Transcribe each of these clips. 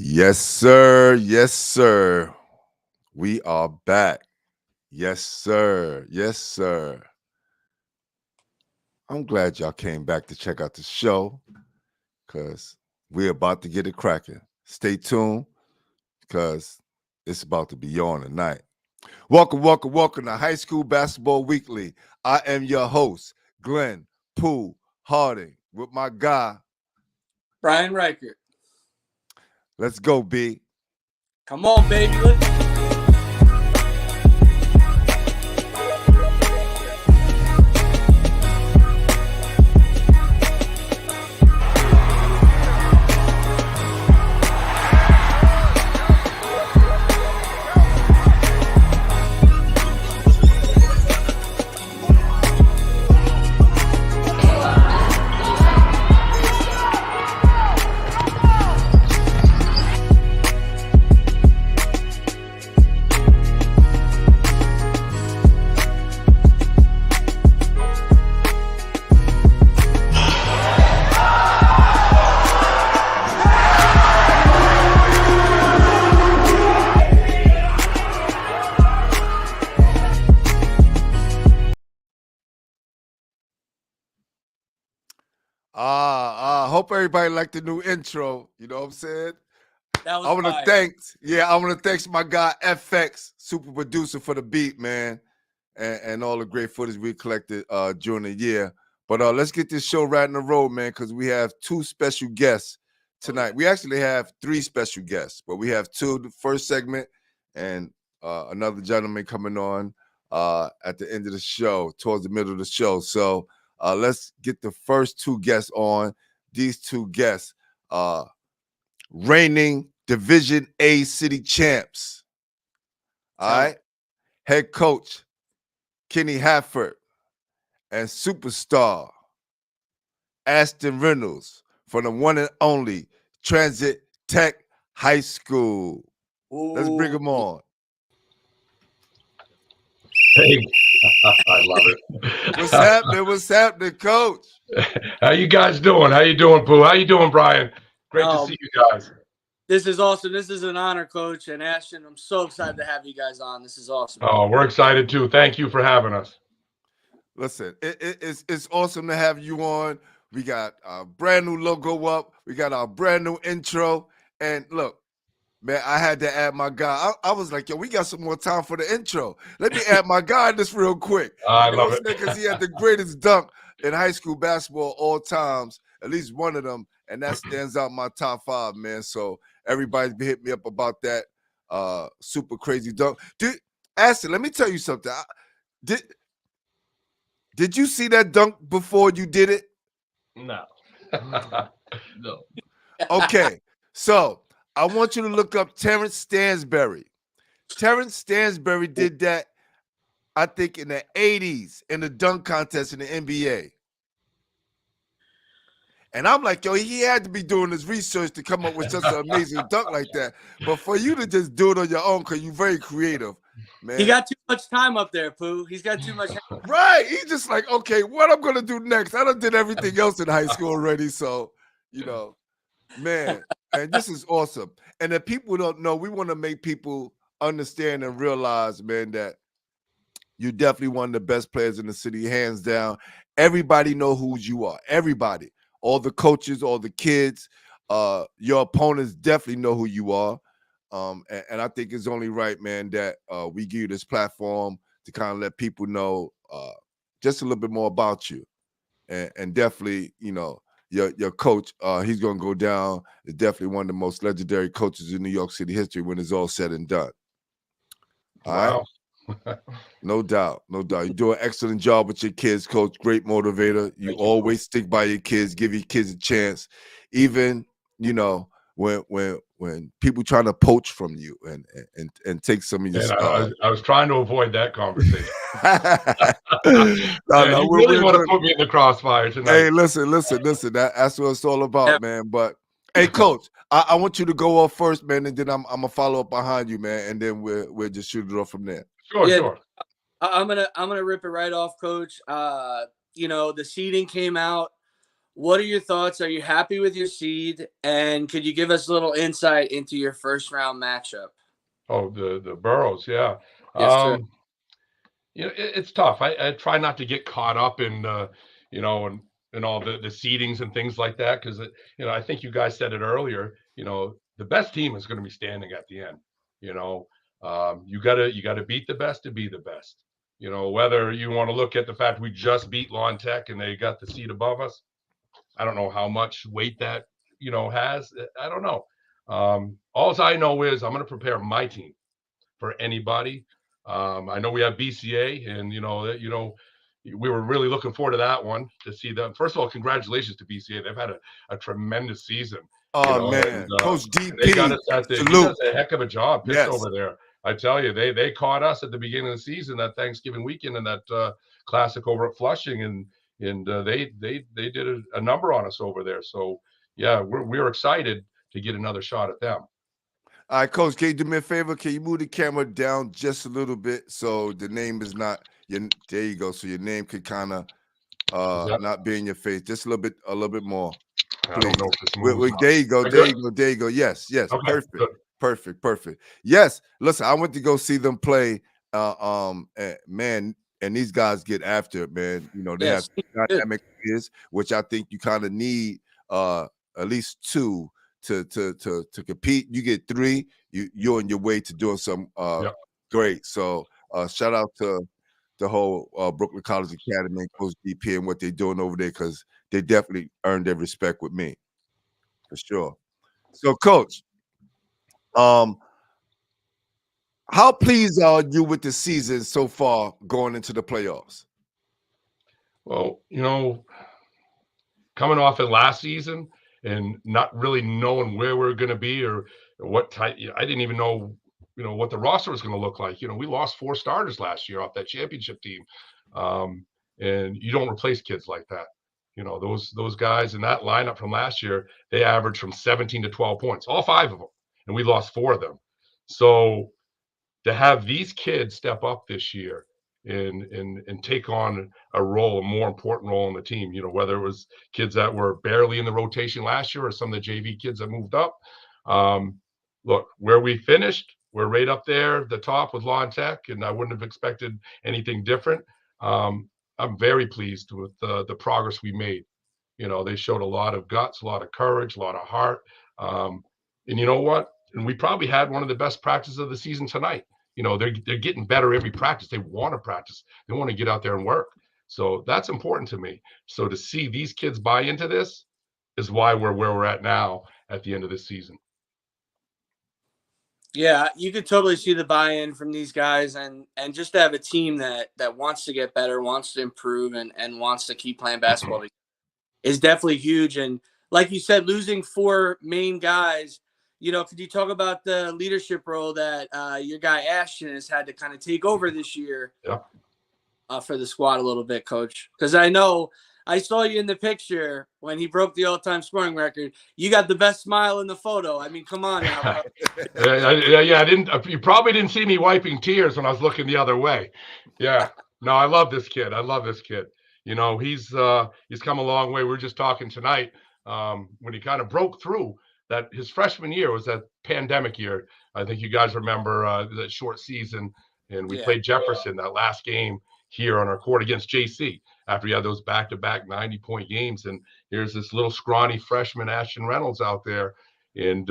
Yes, sir. Yes, sir. We are back. Yes, sir. Yes, sir. I'm glad y'all came back to check out the show because we're about to get it cracking. Stay tuned because it's about to be on tonight. Welcome, welcome, welcome to High School Basketball Weekly. I am your host, Glenn Pooh Harding, with my guy. Brian Reichert. Let's go, B. Come on, baby. Hope everybody liked the new intro. You know what I'm saying? That was I want to thanks my guy FX, super producer, for the beat, man, and all the great footage we collected during the year. But let's get this show right in the road, man, because we have two special guests tonight. We actually have three special guests, but we have two. The first segment and another gentleman coming on at the end of the show, towards the middle of the show. So let's get the first two guests on. These two guests, reigning Division A city champs. All right. Head coach Kenny Hafford and superstar Ashton Reynolds from the one and only Transit Tech High School. Let's bring them on. Hey, I love it. What's happening? What's happening, Coach? How you guys doing? How you doing, Pooh? How you doing, Brian? Great to see you guys. This is awesome. This is an honor, Coach. And Ashton, I'm so excited to have you guys on. This is awesome. Oh, we're excited too. Thank you for having us. Listen, it's awesome to have you on. We got a brand new logo up. We got our brand new intro. And look, man, I had to add my guy. I was like, yo, we got some more time for the intro. Let me add my guy in this real quick. I love it. Because he had the greatest dunk in high school basketball all times, at least one of them, and that stands out my top five, man. So everybody's been hitting me up about that super crazy dunk. Ashton, let me tell you something. Did you see that dunk before you did it? No. No. Okay, so I want you to look up Terrence Stansberry. Terrence Stansberry did that, I think, in the 80s in the dunk contest in the NBA. And I'm like, yo, he had to be doing his research to come up with such an amazing dunk like that. But for you to just do it on your own, because you're very creative, man. He got too much time up there, Pooh. He's got too much. Right. He's just like, okay, what I'm going to do next? I done did everything else in high school already. So, you know, man, and this is awesome. And if people don't know, we want to make people understand and realize, man, that you're definitely one of the best players in the city, hands down. Everybody know who you are. Everybody. All the coaches, all the kids, your opponents definitely know who you are. And I think it's only right, man, that we give you this platform to kind of let people know just a little bit more about you. And definitely, you know, your coach, he's going to go down. Is definitely one of the most legendary coaches in New York City history when it's all said and done. All wow. right? No doubt. No doubt. You do an excellent job with your kids, Coach. Great motivator. You always stick by your kids, give your kids a chance. Even, you know, when people trying to poach from you and take some of your stuff. I was trying to avoid that conversation. You really want to put me in the crossfire tonight. Hey, listen. That's what it's all about, man. But hey, Coach, I want you to go off first, man, and then I'm gonna follow up behind you, man, and then we'll just shoot it off from there. Sure. I'm gonna rip it right off, Coach. You know, the seeding came out. What are your thoughts? Are you happy with your seed? And could you give us a little insight into your first round matchup? Oh, the Burrows, yeah. Yes, sir. It's tough. I try not to get caught up in and all the seedings and things like that because I think you guys said it earlier. The best team is going to be standing at the end. You know, you gotta beat the best to be the best. Whether you want to look at the fact we just beat Lawn Tech and they got the seat above us. I don't know how much weight that has. I don't know. All I know is I'm going to prepare my team for anybody. I know we have BCA, and we were really looking forward to that one to see them. First of all, congratulations to BCA. They've had a tremendous season. Oh And man, Coach they got DP, us at he salute. does a heck of a job pitch Yes. over there. I tell you, they caught us at the beginning of the season, that Thanksgiving weekend, in that classic over at Flushing, and they did a number on us over there. So yeah, we're excited to get another shot at them. All right, Coach, can you do me a favor? Can you move the camera down just a little bit so the name is not your? There you go. So your name could kind of not be in your face. Just a little bit more. I don't know if this moves. There you go. There you go. Yes. Okay, Perfect. Perfect. Yes. Listen, I went to go see them play. Man, and these guys get after it, man. They have dynamic players, which I think you kind of need at least two to compete. You get three, you're on your way to doing some great. So shout out to the whole Brooklyn College Academy and Coach DP and what they're doing over there, because they definitely earned their respect with me, for sure. So, Coach, how pleased are you with the season so far going into the playoffs? Well, coming off of last season and not really knowing where we're going to be or what type, I didn't even know, what the roster was going to look like. We lost 4 starters last year off that championship team. And you don't replace kids like that. Those guys in that lineup from last year, they averaged from 17 to 12 points, all 5 of them, and we lost 4 of them. So to have these kids step up this year and take on a more important role in the team, whether it was kids that were barely in the rotation last year or some of the JV kids that moved up. Look, where we finished, we're right up there, the top with Law and Tech, and I wouldn't have expected anything different. I'm very pleased with the progress we made. They showed a lot of guts, a lot of courage, a lot of heart. And you know what? And we probably had one of the best practices of the season tonight. They're getting better every practice. They want to practice. They want to get out there and work. So that's important to me. So to see these kids buy into this is why we're where we're at now at the end of this season. Yeah, you could totally see the buy-in from these guys, and just to have a team that wants to get better, wants to improve, and wants to keep playing basketball is definitely huge. And like you said, losing 4 main guys, could you talk about the leadership role that your guy Ashton has had to kind of take over this year for the squad a little bit, Coach? Because I know I saw you in the picture when he broke the all-time scoring record. You got the best smile in the photo. I mean, come on now. I didn't. You probably didn't see me wiping tears when I was looking the other way. Yeah. No, I love this kid. He's come a long way. We were just talking tonight when he kind of broke through. That his freshman year was that pandemic year. I think you guys remember that short season, and we played Jefferson that last game here on our court against JC after he had those back-to-back 90-point games. And here's this little scrawny freshman Ashton Reynolds out there, and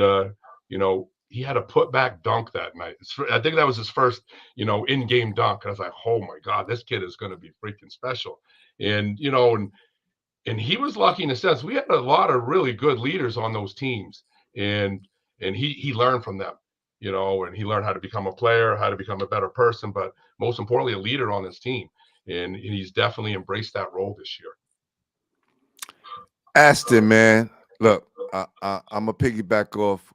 he had a put-back dunk that night. I think that was his first, in-game dunk. I was like, oh my God, this kid is going to be freaking special. And and he was lucky in a sense. We had a lot of really good leaders on those teams, and he learned from them, and he learned how to become a player, how to become a better person, but most importantly, a leader on this team. And he's definitely embraced that role this year. Ashton, man, look, I'm a piggyback off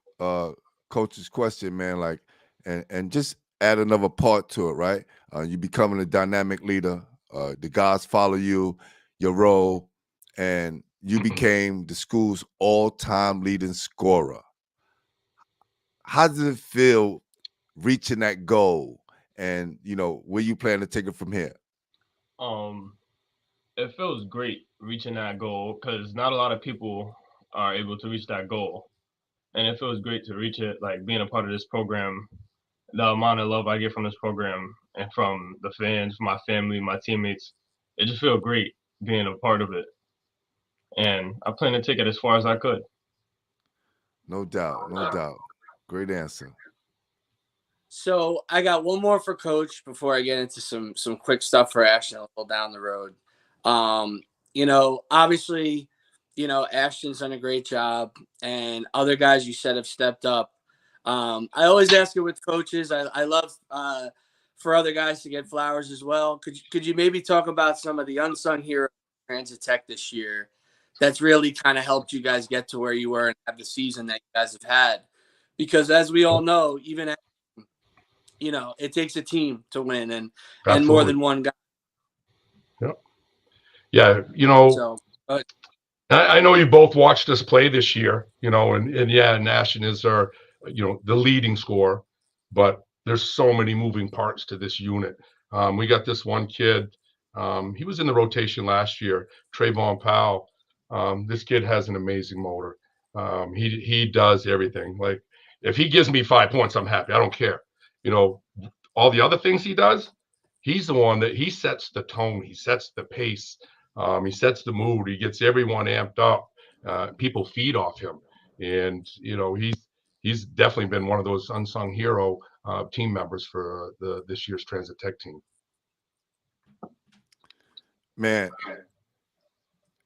Coach's question, man. Like, and just add another part to it, right? You becoming a dynamic leader. The guys follow you, your role, and you became the school's all-time leading scorer. How does it feel reaching that goal? And where you plan to take it from here? it feels great reaching that goal because not a lot of people are able to reach that goal. And it feels great to reach it, like being a part of this program. The amount of love I get from this program and from the fans, my family, my teammates, it just feels great being a part of it. And I plan to take it as far as I could. No doubt, no doubt. Great answer. So I got one more for Coach before I get into some quick stuff for Ashton a little down the road. Obviously, Ashton's done a great job, and other guys you said have stepped up. I always ask it with coaches. I love for other guys to get flowers as well. Could you maybe talk about some of the unsung heroes of Transit Tech this year that's really kind of helped you guys get to where you were and have the season that you guys have had? Because as we all know, even it takes a team to win and more than one guy. Yep. Yeah, So I know you both watched us play this year, and yeah, Ashton is our, the leading scorer, but there's so many moving parts to this unit. We got this one kid. He was in the rotation last year, Trayvon Powell. This kid has an amazing motor. He does everything. Like if he gives me 5 points, I'm happy. I don't care. All the other things he does, he's the one that he sets the tone. He sets the pace. He sets the mood. He gets everyone amped up. People feed off him, and he's definitely been one of those unsung hero team members for this year's Transit Tech team. Man,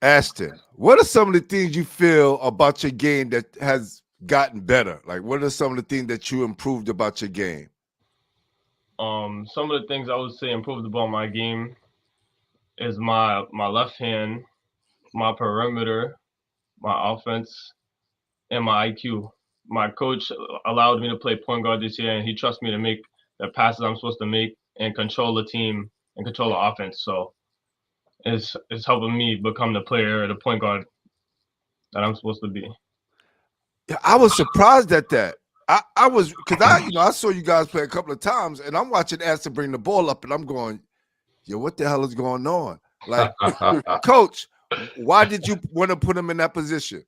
Ashton, what are some of the things you feel about your game that has gotten better? Like, what are some of the things that you improved about your game? Some of the things I would say improved about my game is my left hand, my perimeter, my offense, and my IQ. My coach allowed me to play point guard this year, and he trusts me to make the passes I'm supposed to make and control the team and control the offense. So it's helping me become the player, the point guard that I'm supposed to be. Yeah, I was surprised at that. I was because I saw you guys play a couple of times, and I'm watching Ashton bring the ball up, and I'm going, yo, what the hell is going on? Like, Coach, why did you want to put him in that position?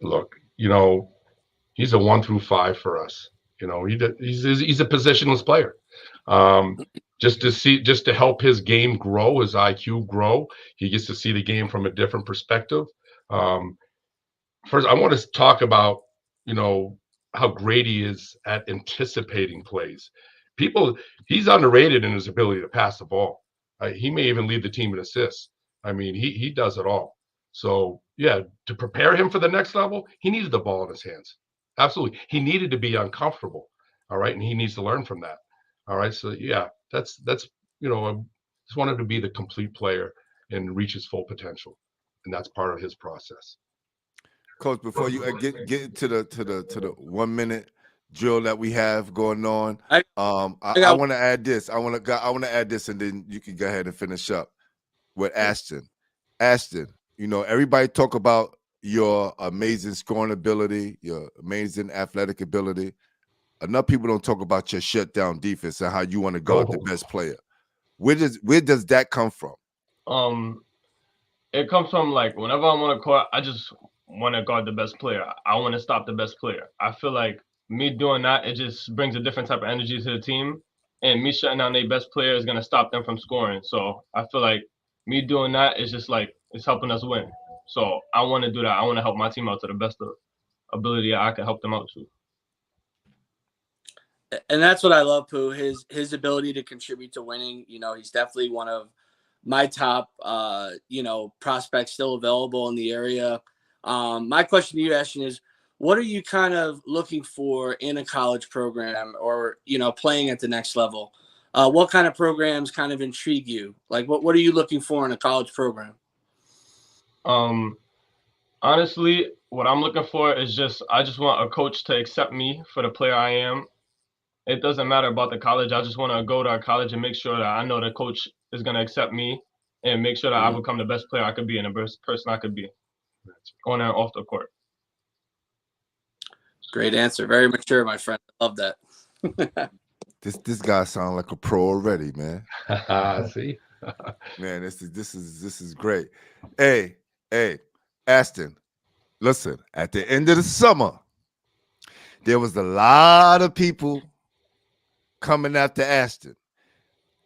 Look, he's a 1 through 5 for us. He's a positionless player. Just to help his game grow, his IQ grow, he gets to see the game from a different perspective. First, I want to talk about, how great he is at anticipating plays. He's underrated in his ability to pass the ball. He may even lead the team in assists. I mean, he does it all. So yeah, to prepare him for the next level, he needed the ball in his hands. Absolutely, he needed to be uncomfortable. All right, and he needs to learn from that. All right, so yeah, that's I just wanted to be the complete player and reach his full potential, and that's part of his process. Coach, before you get into the 1 minute drill that we have going on, I want to add this. I want to add this, and then you can go ahead and finish up with Ashton. Ashton, everybody talk about your amazing scoring ability, your amazing athletic ability. Enough people don't talk about your shutdown defense and how you want to guard the best player. Where does that come from? It comes from like whenever I'm on a court, I just want to guard the best player. I want to stop the best player. I feel like me doing that, it just brings a different type of energy to the team. And me shutting down their best player is going to stop them from scoring. So I feel like me doing that is just like it's helping us win. So I want to do that. I want to help my team out to the best of ability I can help them out to. And that's what I love, Pooh, his ability to contribute to winning. He's definitely one of my top, prospects still available in the area. My question to you, Ashton, is what are you kind of looking for in a college program or, playing at the next level? What kind of programs kind of intrigue you? Like, what are you looking for in a college program? Honestly, what I'm looking for is I just want a coach to accept me for the player I am. It doesn't matter about the college. I just want to go to a college and make sure that I know the coach is going to accept me and make sure that I become the best player I could be and the best person I could be on and off the court. Great answer. Very mature, my friend. I love that. This guy sounds like a pro already, man. See? Man, this is great. Hey, Ashton, listen, at the end of the summer, there was a lot of people coming after Ashton.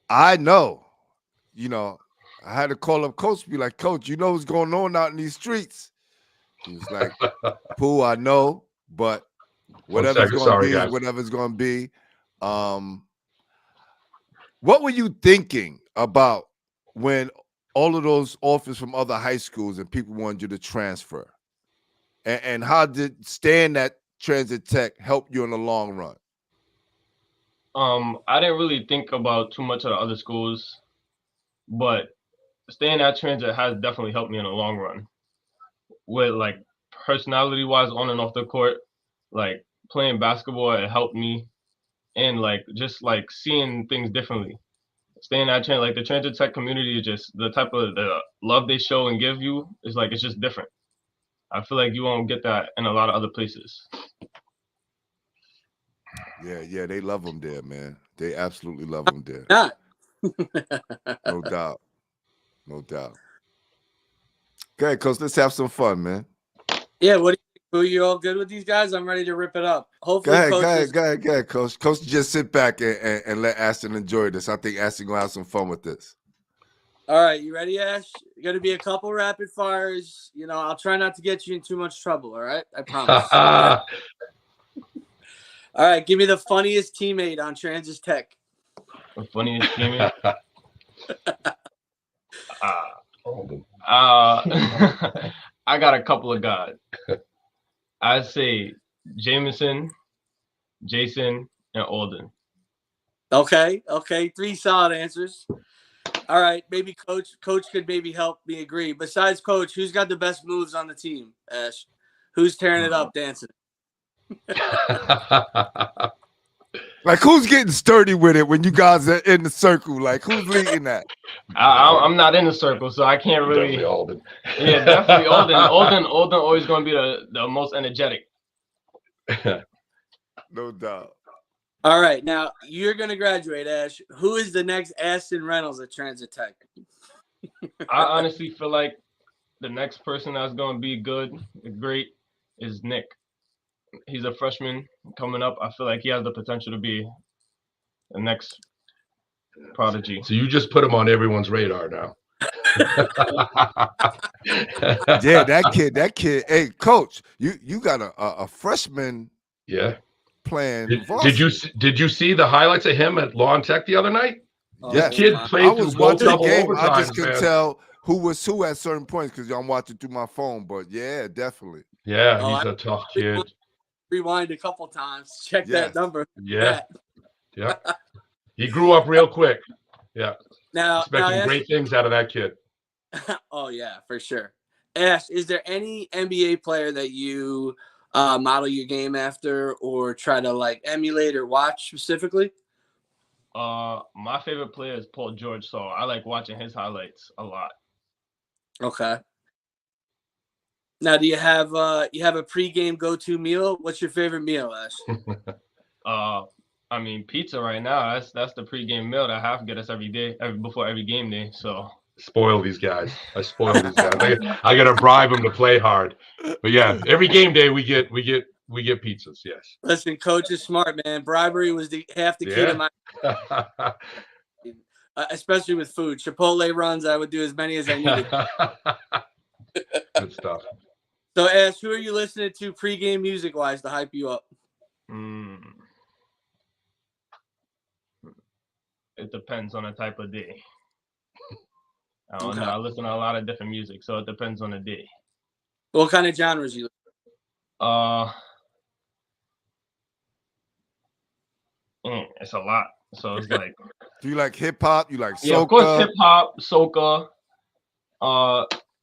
I know, I had to call up Coach, be like, Coach, you know what's going on out in these streets? He was like, Pooh, I know, but whatever's going to be is whatever's going to be. What were you thinking about when all of those offers from other high schools and people wanted you to transfer? And how did staying at Transit Tech help you in the long run? I didn't really think about too much of the other schools, but staying at Transit has definitely helped me in the long run. With like personality-wise, on and off the court, like playing basketball, it helped me, and like just like seeing things differently. Staying at Transit, like the Transit Tech community, is just the type of the love they show and give you is like it's just different. I feel like you won't get that in a lot of other places. Yeah, they love them there, man. They absolutely love them there. Not. No doubt. No doubt. Okay, Coach, let's have some fun, man. Yeah, what do you think, Boo? You all good with these guys? I'm ready to rip it up. Hopefully, Go ahead, Coach. Coach, just sit back and let Ashton enjoy this. I think Ashton gonna have some fun with this. All right, you ready, Ash? Going to be a couple rapid fires. I'll try not to get you in too much trouble, all right? I promise. All right, give me the funniest teammate on Transit Tech. The funniest teammate? I got a couple of guys. I'd say Jameson, Jason, and Alden. Okay, 3 solid answers. All right, maybe Coach could maybe help me agree. Besides Coach, who's got the best moves on the team, Ash? Who's tearing it up dancing? Like, who's getting sturdy with it when you guys are in the circle? Like, who's leading that? I'm not in the circle, so I can't really. Definitely Alden. Yeah, definitely Alden. Alden always going to be the most energetic. No doubt. All right, now you're going to graduate, Ash. Who is the next Ashton Reynolds at Transit Tech? I honestly feel like the next person that's going to be great, is Nick. He's a freshman coming up. I feel like he has the potential to be the next prodigy. So you just put him on everyone's radar now. Yeah, that kid. Hey, Coach, you got a freshman. Yeah. Playing. Did you see the highlights of him at Lawn Tech the other night? Yes. This kid played through multiple overtimes. I just could tell who was who at certain points because I'm watching through my phone. But yeah, definitely. Yeah, he's a tough kid. Rewind a couple times. Check that number. Yeah. He grew up real quick. Yeah. Now, expecting great things out of that kid. Oh yeah, for sure. Ash, is there any NBA player that you model your game after or try to like emulate or watch specifically? My favorite player is Paul George, so I like watching his highlights a lot. Okay. Now, do you have a pregame go-to meal? What's your favorite meal, Ash? I mean, pizza right now. That's the pregame meal that I have to get us every day, before every game day. So spoil these guys. I spoil these guys. I gotta bribe them to play hard. But yeah, every game day we get pizzas. Yes. Listen, Coach is smart, man. Bribery was half the key to my. Especially with food. Chipotle runs, I would do as many as I needed. Good stuff. So, Ash, who are you listening to pregame music-wise to hype you up? It depends on the type of day. I don't know. I listen to a lot of different music, so it depends on the day. What kind of genres you listen to? It's a lot. So it's like. Do you like hip hop? You like soca? Yeah, of course, hip hop, soca.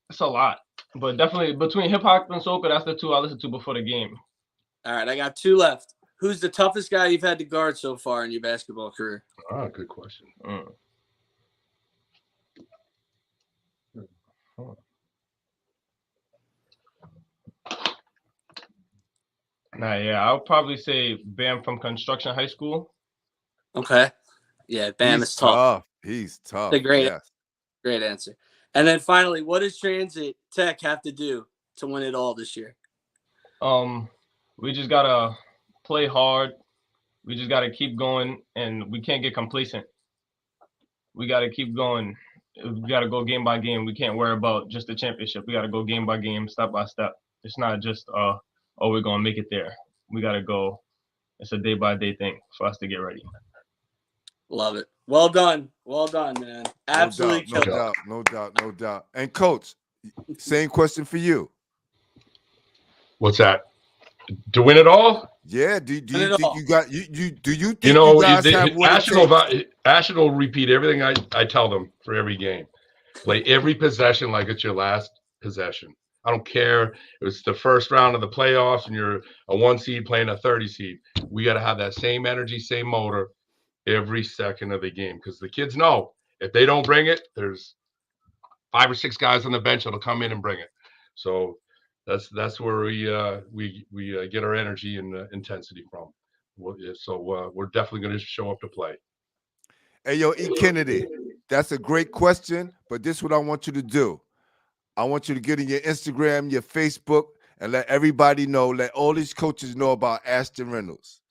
It's a lot, but definitely between hip hop and soca, that's the two I listen to before the game. All right, I got 2 left. Who's the toughest guy you've had to guard so far in your basketball career? Oh, good question. I'll probably say Bam from Construction High School. Okay. Yeah, Bam is tough. He's tough. The great. Yes. Great answer. And then finally, what does Transit Tech have to do to win it all this year? We just gotta play hard. We just gotta keep going, and we can't get complacent. We gotta keep going. We gotta go game by game. We can't worry about just the championship. We gotta go game by game, step by step. It's not just oh, we're gonna make it there. We gotta go. It's a day by day thing for us to get ready. Love it. Well done, man. Absolutely, no doubt. And coach, same question for you. What's that? To win it all? Yeah. Do you think you got you? Do you think You know, you guys have what Ashton will repeat everything I tell them for every game. Play every possession like it's your last possession. I don't care if it's the first round of the playoffs and you're a 1 seed playing a 30 seed. We got to have that same energy, same motor every second of the game, because the kids know if they don't bring it, there's 5 or 6 guys on the bench that'll come in and bring it. So that's where we get our energy and intensity from. So we're definitely going to show up to play. Hey, yo, E. Kennedy, that's a great question, but this is what I want you to do. I want you to get in your Instagram, your Facebook, and let everybody know, let all these coaches know about Ashton Reynolds.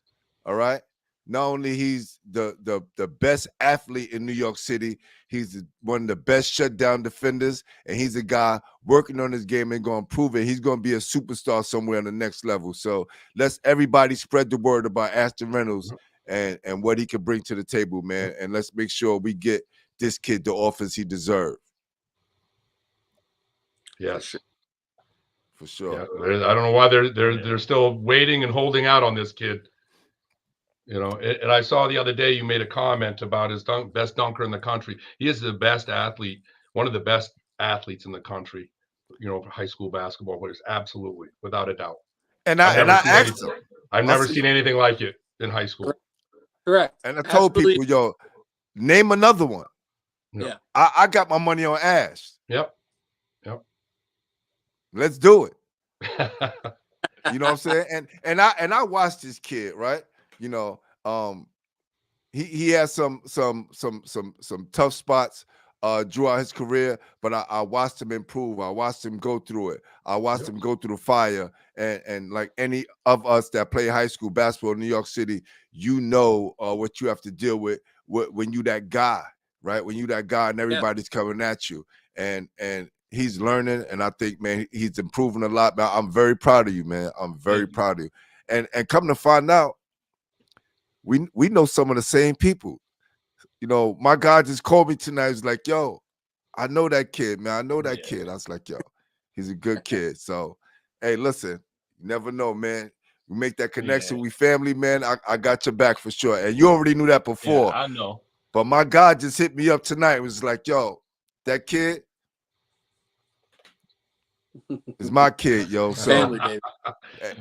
All right? Not only he's the best athlete in New York City, he's one of the best shutdown defenders, and he's a guy working on his game and going to prove it. He's going to be a superstar somewhere on the next level. So let's everybody spread the word about Ashton Reynolds and what he can bring to the table, man. And let's make sure we get this kid the offense he deserves. Yes. For sure. Yeah, I don't know why they're still waiting and holding out on this kid. You know, and I saw the other day you made a comment about his best dunker in the country. He is the best athlete, one of the best athletes in the country, you know, for high school basketball players. Absolutely, without a doubt. And I asked him. I've never seen anything like it in high school. Correct. And I told people, yo, name another one. Yeah. I got my money on Ash. Yep. Let's do it. You know what I'm saying? And I watched this kid, right? You know, he has some tough spots throughout his career, but I watched him improve. I watched him go through it. I watched him go through the fire. And like any of us that play high school basketball in New York City, you know what you have to deal with when you that guy, right? When you that guy and everybody's coming at you. And he's learning, and I think, man, he's improving a lot. Man, I'm very proud of you, man. I'm very proud of you. And come to find out, we know some of the same people. You know, my guy just called me tonight. He's like, yo, I know that kid, man. I know that kid. I was like, yo, he's a good kid. So, hey, listen, you never know, man. We make that connection. We family, man. I got your back for sure. And you already knew that before. Yeah, I know. But my guy just hit me up tonight. It was like, yo, that kid is my kid, yo. So, family, baby.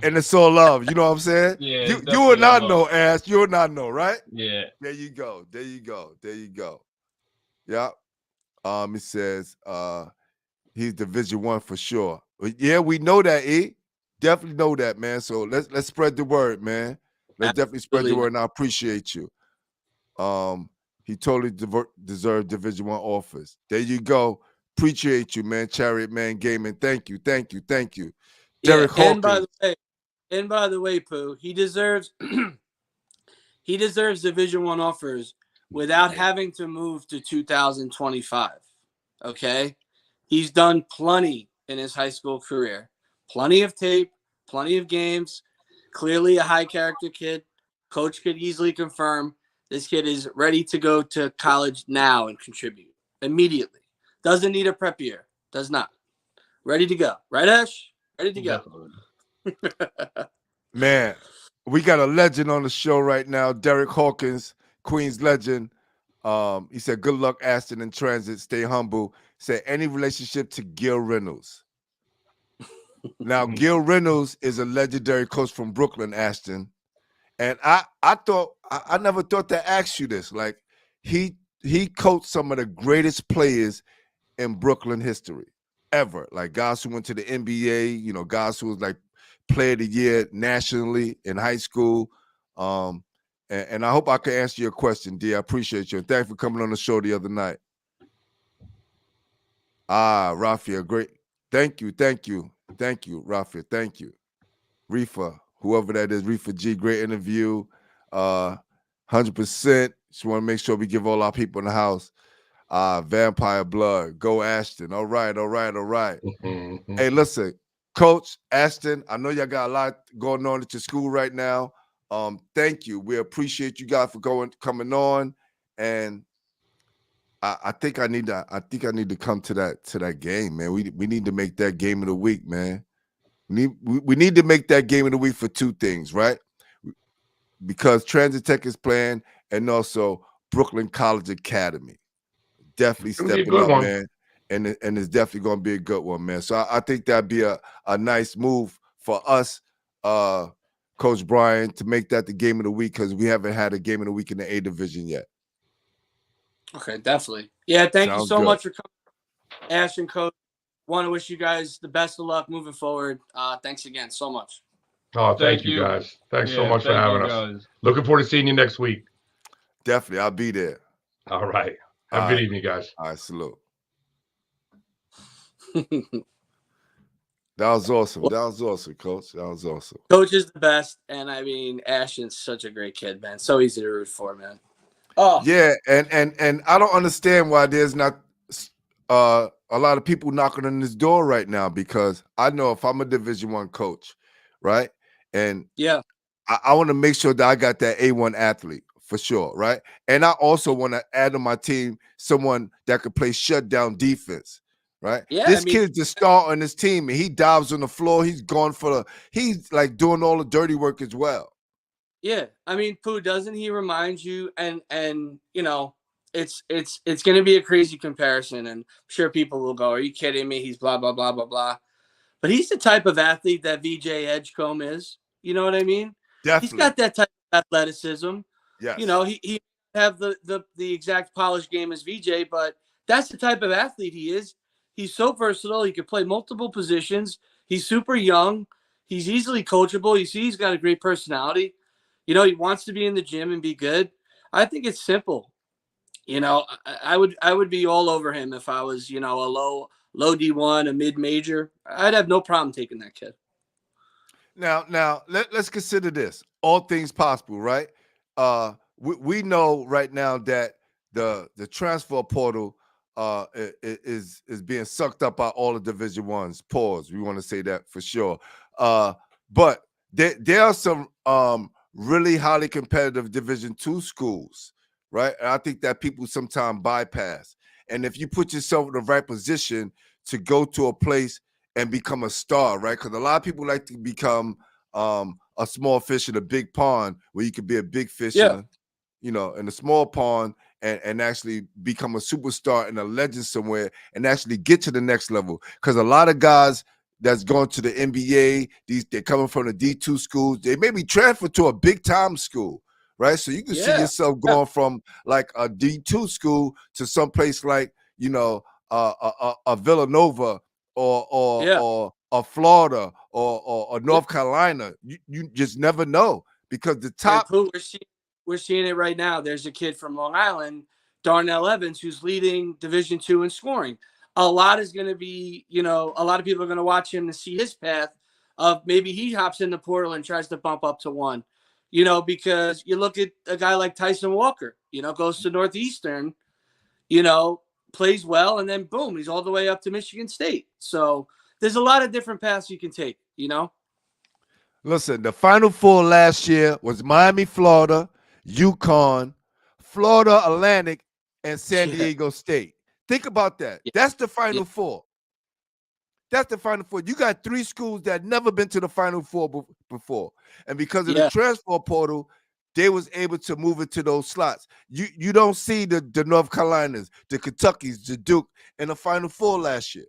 And it's all love. You know what I'm saying? Yeah, you would not know, Ash. You would not know, right? Yeah. There you go. Yeah. He says he's Division I for sure. But yeah, we know that, E. Definitely know that, man. So let's spread the word, man. Let's definitely spread the word, and I appreciate you. He totally deserved Division I offers. There you go. Appreciate you, man. Chariot Man Gaming. Thank you. Derek Hawkins. And by the way, Pooh, he deserves Division I offers without having to move to 2025. Okay? He's done plenty in his high school career. Plenty of tape, plenty of games. Clearly a high character kid. Coach could easily confirm this kid is ready to go to college now and contribute immediately. Doesn't need a prep year. Does not. Ready to go. Right, Ash? Ready to go. Man, we got a legend on the show right now, Derek Hawkins, Queens legend. He said, good luck, Ashton, in transit. Stay humble. He said, any relationship to Gil Reynolds? Now, Gil Reynolds is a legendary coach from Brooklyn, Ashton. And I never thought to ask you this. Like, he coached some of the greatest players in Brooklyn history ever. Like guys who went to the NBA, you know, guys who was like player of the year nationally in high school. And I hope I can answer your question, D. I appreciate you. And thanks for coming on the show the other night. Rafael, great. Thank you, Rafael. Thank you. Reefa, whoever that is, Reefa G, great interview. 100%. Just want to make sure we give all our people in the house. Vampire Blood, go Ashton. All right. Hey, listen, Coach Ashton, I know y'all got a lot going on at your school right now. Thank you. We appreciate you guys for coming on, and I think I need to come to that game, man. We need to make that game of the week, man. We need to make that game of the week for two things, right? Because Transit Tech is playing, and also Brooklyn College Academy. Definitely stepping up, man. And it's definitely going to be a good one, man. So I think that'd be a nice move for us, Coach Brian, to make that the game of the week, because we haven't had a game of the week in the A division yet. Okay, definitely. Yeah, thank you so good. much for coming, Ashton, Coach. Want to wish you guys the best of luck moving forward. Thanks again so much. Oh, thank you guys. Thanks so much for having us. Looking forward to seeing you next week. Definitely, I'll be there. All right. Have a good evening, guys. All right, salute. That was awesome. That was awesome, Coach. That was awesome. Coach is the best, and I mean, Ashton's such a great kid, man. So easy to root for, man. Oh yeah, and I don't understand why there's not a lot of people knocking on this door right now, because I know if I'm a Division I coach, right, and yeah, I want to make sure that I got that A1 athlete for sure, right, and I also want to add to my team someone that could play shutdown defense. Right. Yeah, this kid's the star on this team, and he dives on the floor. He's going he's like doing all the dirty work as well. Yeah, I mean, Pooh, doesn't he remind you? And you know, it's going to be a crazy comparison, and I'm sure people will go, "Are you kidding me? He's blah blah blah blah blah." But he's the type of athlete that VJ Edgecombe is. You know what I mean? Definitely. He's got that type of athleticism. Yes. You know, he have the exact polished game as VJ, but that's the type of athlete he is. He's so versatile. He can play multiple positions. He's super young. He's easily coachable. You see, he's got a great personality. You know, he wants to be in the gym and be good. I think it's simple. You know, I would be all over him if I was, you know, a low D1, a mid major. I'd have no problem taking that kid. Now let's consider this. All things possible, right? We know right now that the transfer portal is being sucked up by all the Division I's. Pause. We want to say that for sure. But there are some really highly competitive Division II schools, right? And I think that people sometimes bypass. And if you put yourself in the right position to go to a place and become a star, right? Because a lot of people like to become a small fish in a big pond, where you could be a big fish in a small pond and actually become a superstar and a legend somewhere and actually get to the next level. Because a lot of guys that's going to the NBA, they're coming from the D2 schools, they may be transferred to a big time school, right? So you can see yourself going from like a D2 school to someplace like, you know, a Villanova or Florida or North Carolina. You just never know, because the top. We're seeing it right now. There's a kid from Long Island, Darnell Evans, who's leading Division II in scoring. A lot is going to be, you know, a lot of people are going to watch him to see his path of maybe he hops in the portal and tries to bump up to one, you know, because you look at a guy like Tyson Walker, you know, goes to Northeastern, you know, plays well, and then boom, he's all the way up to Michigan State. So there's a lot of different paths you can take, you know. Listen, the Final Four last year was Miami, Florida, UConn, Florida Atlantic, and San Diego State. Think about that. That's the Final Four. That's the Final Four. You got three schools that never been to the Final Four before. And because of the transfer portal, they was able to move into those slots. You don't see the North Carolinas, the Kentuckys, the Duke in the Final Four last year.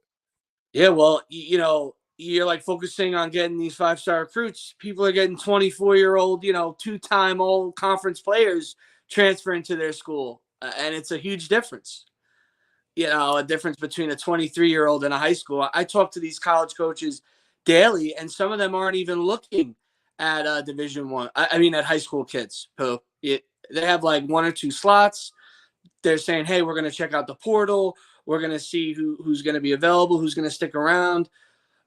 Yeah, well, you know, you're like focusing on getting these 5-star recruits. People are getting 24-year-old, you know, 2-time all conference players transferring to their school. And it's a huge difference. You know, a difference between a 23-year-old and a high school. I talk to these college coaches daily, and some of them aren't even looking at Division I. I mean, at high school kids. They have like 1 or 2 slots. They're saying, hey, we're going to check out the portal. We're going to see who's going to be available, who's going to stick around.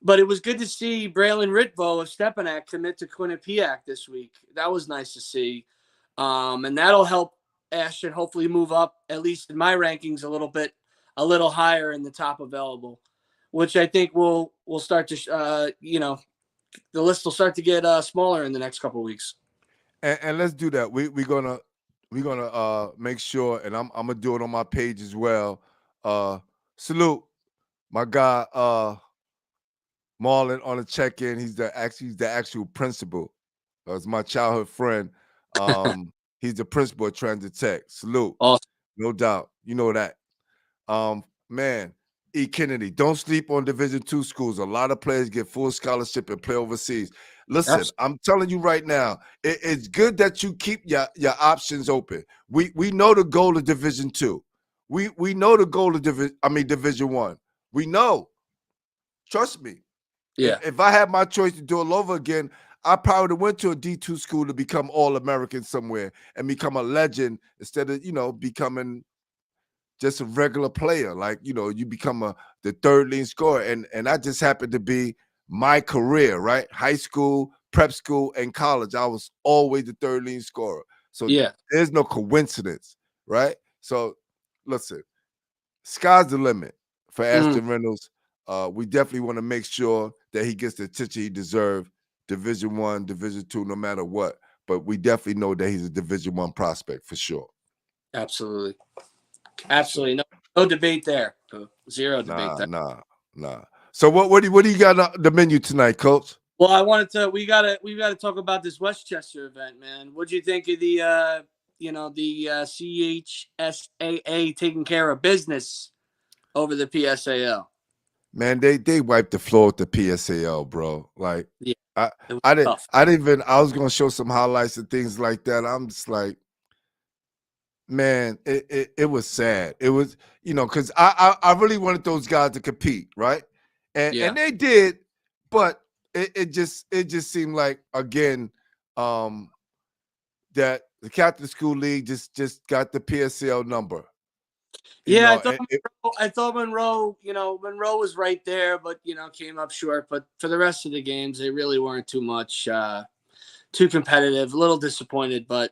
But it was good to see Braylon Ritvo of Stepanak commit to Quinnipiac this week. That was nice to see. And that'll help Ashton hopefully move up, at least in my rankings, a little higher in the top available, which I think will start to, the list will start to get smaller in the next couple of weeks. And let's do that. We're gonna make sure, and I'm gonna do it on my page as well. Salute my guy Marlon on the check-in. He's the actual principal. It's my childhood friend. He's the principal at Transit Tech. Salute. Awesome. No doubt. You know that. Man, E. Kennedy, don't sleep on Division II schools. A lot of players get full scholarship and play overseas. Listen, I'm telling you right now, it's good that you keep your options open. We know the goal of Division II. We know the goal of Division I. We know. Trust me. Yeah. If I had my choice to do it all over again, I probably would have went to a D2 school to become All-American somewhere and become a legend instead of, becoming just a regular player. Like, you become the third leading scorer. And that just happened to be my career, right? High school, prep school, and college. I was always the third leading scorer. So there's no coincidence, right? So listen, sky's the limit for Ashton Reynolds. We definitely want to make sure that he gets the attention he deserves, Division I, Division II, no matter what. But we definitely know that he's a Division I prospect for sure. Absolutely. Absolutely. No debate there. Zero debate there. Nah. So what do you got on the menu tonight, Coach? Well, we gotta talk about this Westchester event, man. What'd you think of the CHSAA taking care of business over the PSAL? Man, they wiped the floor with the PSAL, bro. Like, yeah, I was gonna show some highlights and things like that. I'm just like, man, it was sad. It was, because I really wanted those guys to compete, right? And they did, but it just seemed like, again, that the Catholic School League just got the PSL number. I thought Monroe was right there, but came up short. But for the rest of the games, they really weren't too too competitive. A little disappointed, but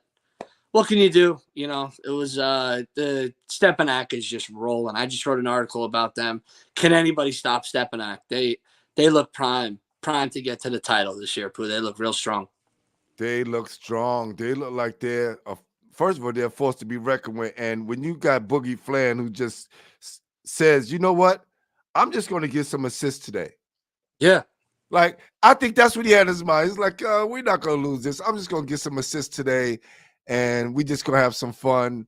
what can you do? It was the Stepanak is just rolling. I just wrote an article about them. Can anybody stop Stepanak? They look prime to get to the title this year, Pooh. They look real strong. They look strong. They look like they're first of all, they're forced to be reckoned with. And when you got Boogie Flan who just says, you know what? I'm just going to get some assists today. Yeah. Like, I think that's what he had in his mind. He's like, we're not going to lose this. I'm just going to get some assists today, and we just going to have some fun.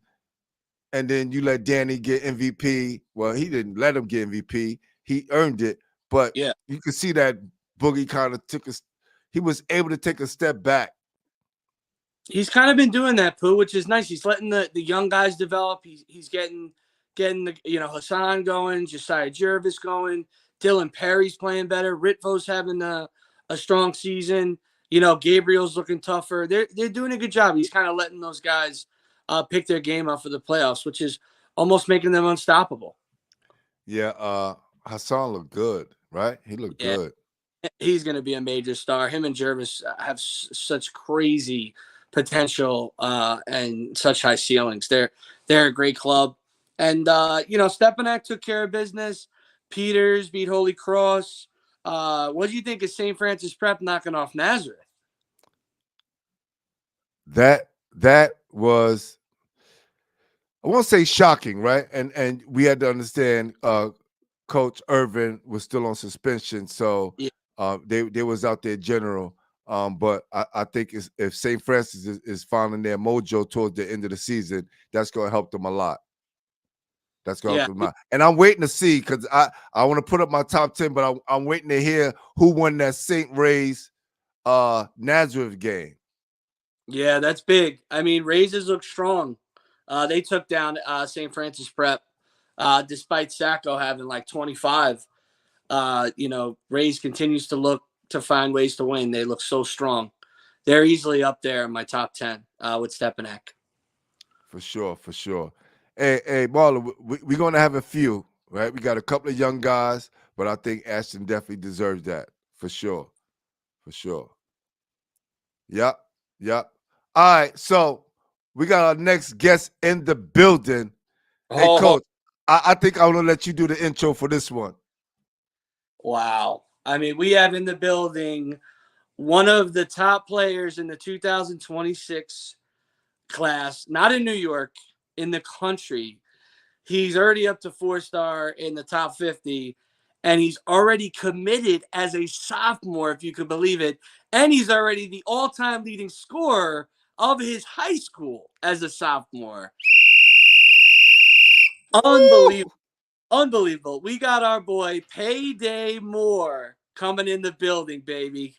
And then you let Danny get MVP. Well, he didn't let him get MVP. He earned it. But you could see that Boogie kind of he was able to take a step back. He's kind of been doing that, Pooh, which is nice. He's letting the young guys develop. He's getting the Hassan going, Josiah Jervis going, Dylan Perry's playing better, Ritvo's having a strong season. Gabriel's looking tougher. They're doing a good job. He's kind of letting those guys pick their game up for the playoffs, which is almost making them unstoppable. Yeah, Hassan looked good, right? He looked good. He's going to be a major star. Him and Jervis have such crazy potential and such high ceilings. They're a great club. And, Stepanak took care of business. Peters beat Holy Cross. What do you think of St. Francis Prep knocking off Nazareth? That was, I won't say shocking, right? And we had to understand Coach Irvin was still on suspension, so they was out there general. But I think if St. Francis is finding their mojo towards the end of the season, that's going to help them a lot. That's going to help them a lot. And I'm waiting to see, because I want to put up my top 10, but I'm waiting to hear who won that St. Ray's Nazareth game. Yeah, that's big. I mean, Rays look strong. They took down St. Francis Prep despite Sacco having like 25. Rays continues to find ways to win. They look so strong. They're easily up there in my top 10 with Stepanak. For sure. Hey, Marlon, we're going to have a few. right? We got a couple of young guys, but I think Ashton definitely deserves that for sure. For sure. Yep. Yep. All right. So we got our next guest in the building. Hey, Oh, Coach, I think I want to let you do the intro for this one. wow. I mean, we have in the building one of the top players in the 2026 class, not in New York, in the country. He's already up to 4-star in the top 50, and he's already committed as a sophomore, if you could believe it. And he's already the all-time leading scorer of his high school as a sophomore. Unbelievable. Unbelievable. We got our boy Payday Moore coming in the building, baby.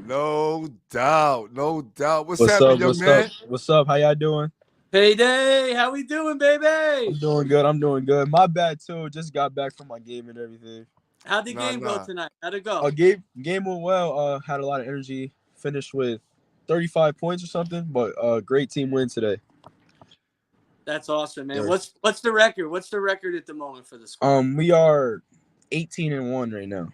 No doubt. No doubt. What's What's happening, up? young What's man? up? What's up? How y'all doing? Payday, how we doing, baby? I'm doing good. I'm doing good. My bad too. Just got back from my game and everything. How'd the Nah, game go nah. tonight? How'd it go? Game went well. Had a lot of energy. Finished with 35 points or something. But great team win today. That's awesome, man. Yeah. What's the record? What's the record at the moment for the squad? We are 18-1 right now.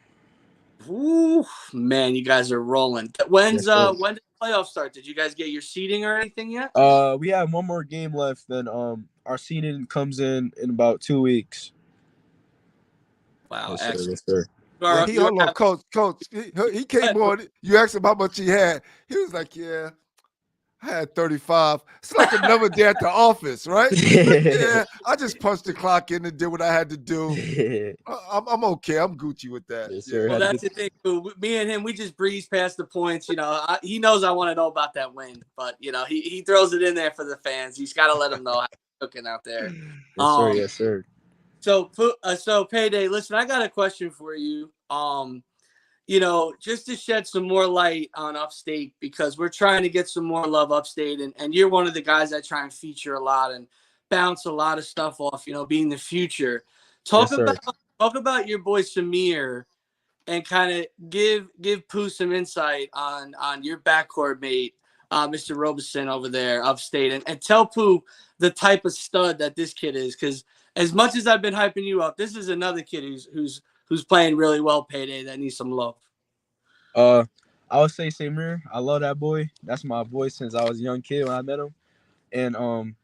Ooh, man, you guys are rolling. When Yes, sir. did the playoffs start? Did you guys get your seeding or anything yet? We have one more game left. Then our seeding comes in about 2 weeks. Wow, Yes, sir. excellent. Yes, sir. Yeah, hold on, Coach. He came on. You asked him how much he had. He was like, "Yeah, I had 35." It's like another day at the office, right? Yeah, I just punched the clock in and did what I had to do. I'm okay. I'm Gucci with that. Yes, Yeah. sir. Well, that's the thing. Me and him, we just breeze past the points. You know, he knows I want to know about that win, but you know, he throws it in there for the fans. He's got to let them know how he's cooking out there. Yes, sir. Yes, sir. So Payday, listen, I got a question for you. You know, just to shed some more light on upstate, because we're trying to get some more love upstate, and you're one of the guys that try and feature a lot and bounce a lot of stuff off, you know, being the future. Talk Yes, sir. about your boy Samir and kind of give Pooh some insight on your backcourt mate, Mr. Robeson over there upstate, and tell Pooh the type of stud that this kid is, because as much as I've been hyping you up, this is another kid who's playing really well, Payday, that needs some love. I would say Samir. I love that boy. That's my boy since I was a young kid when I met him. And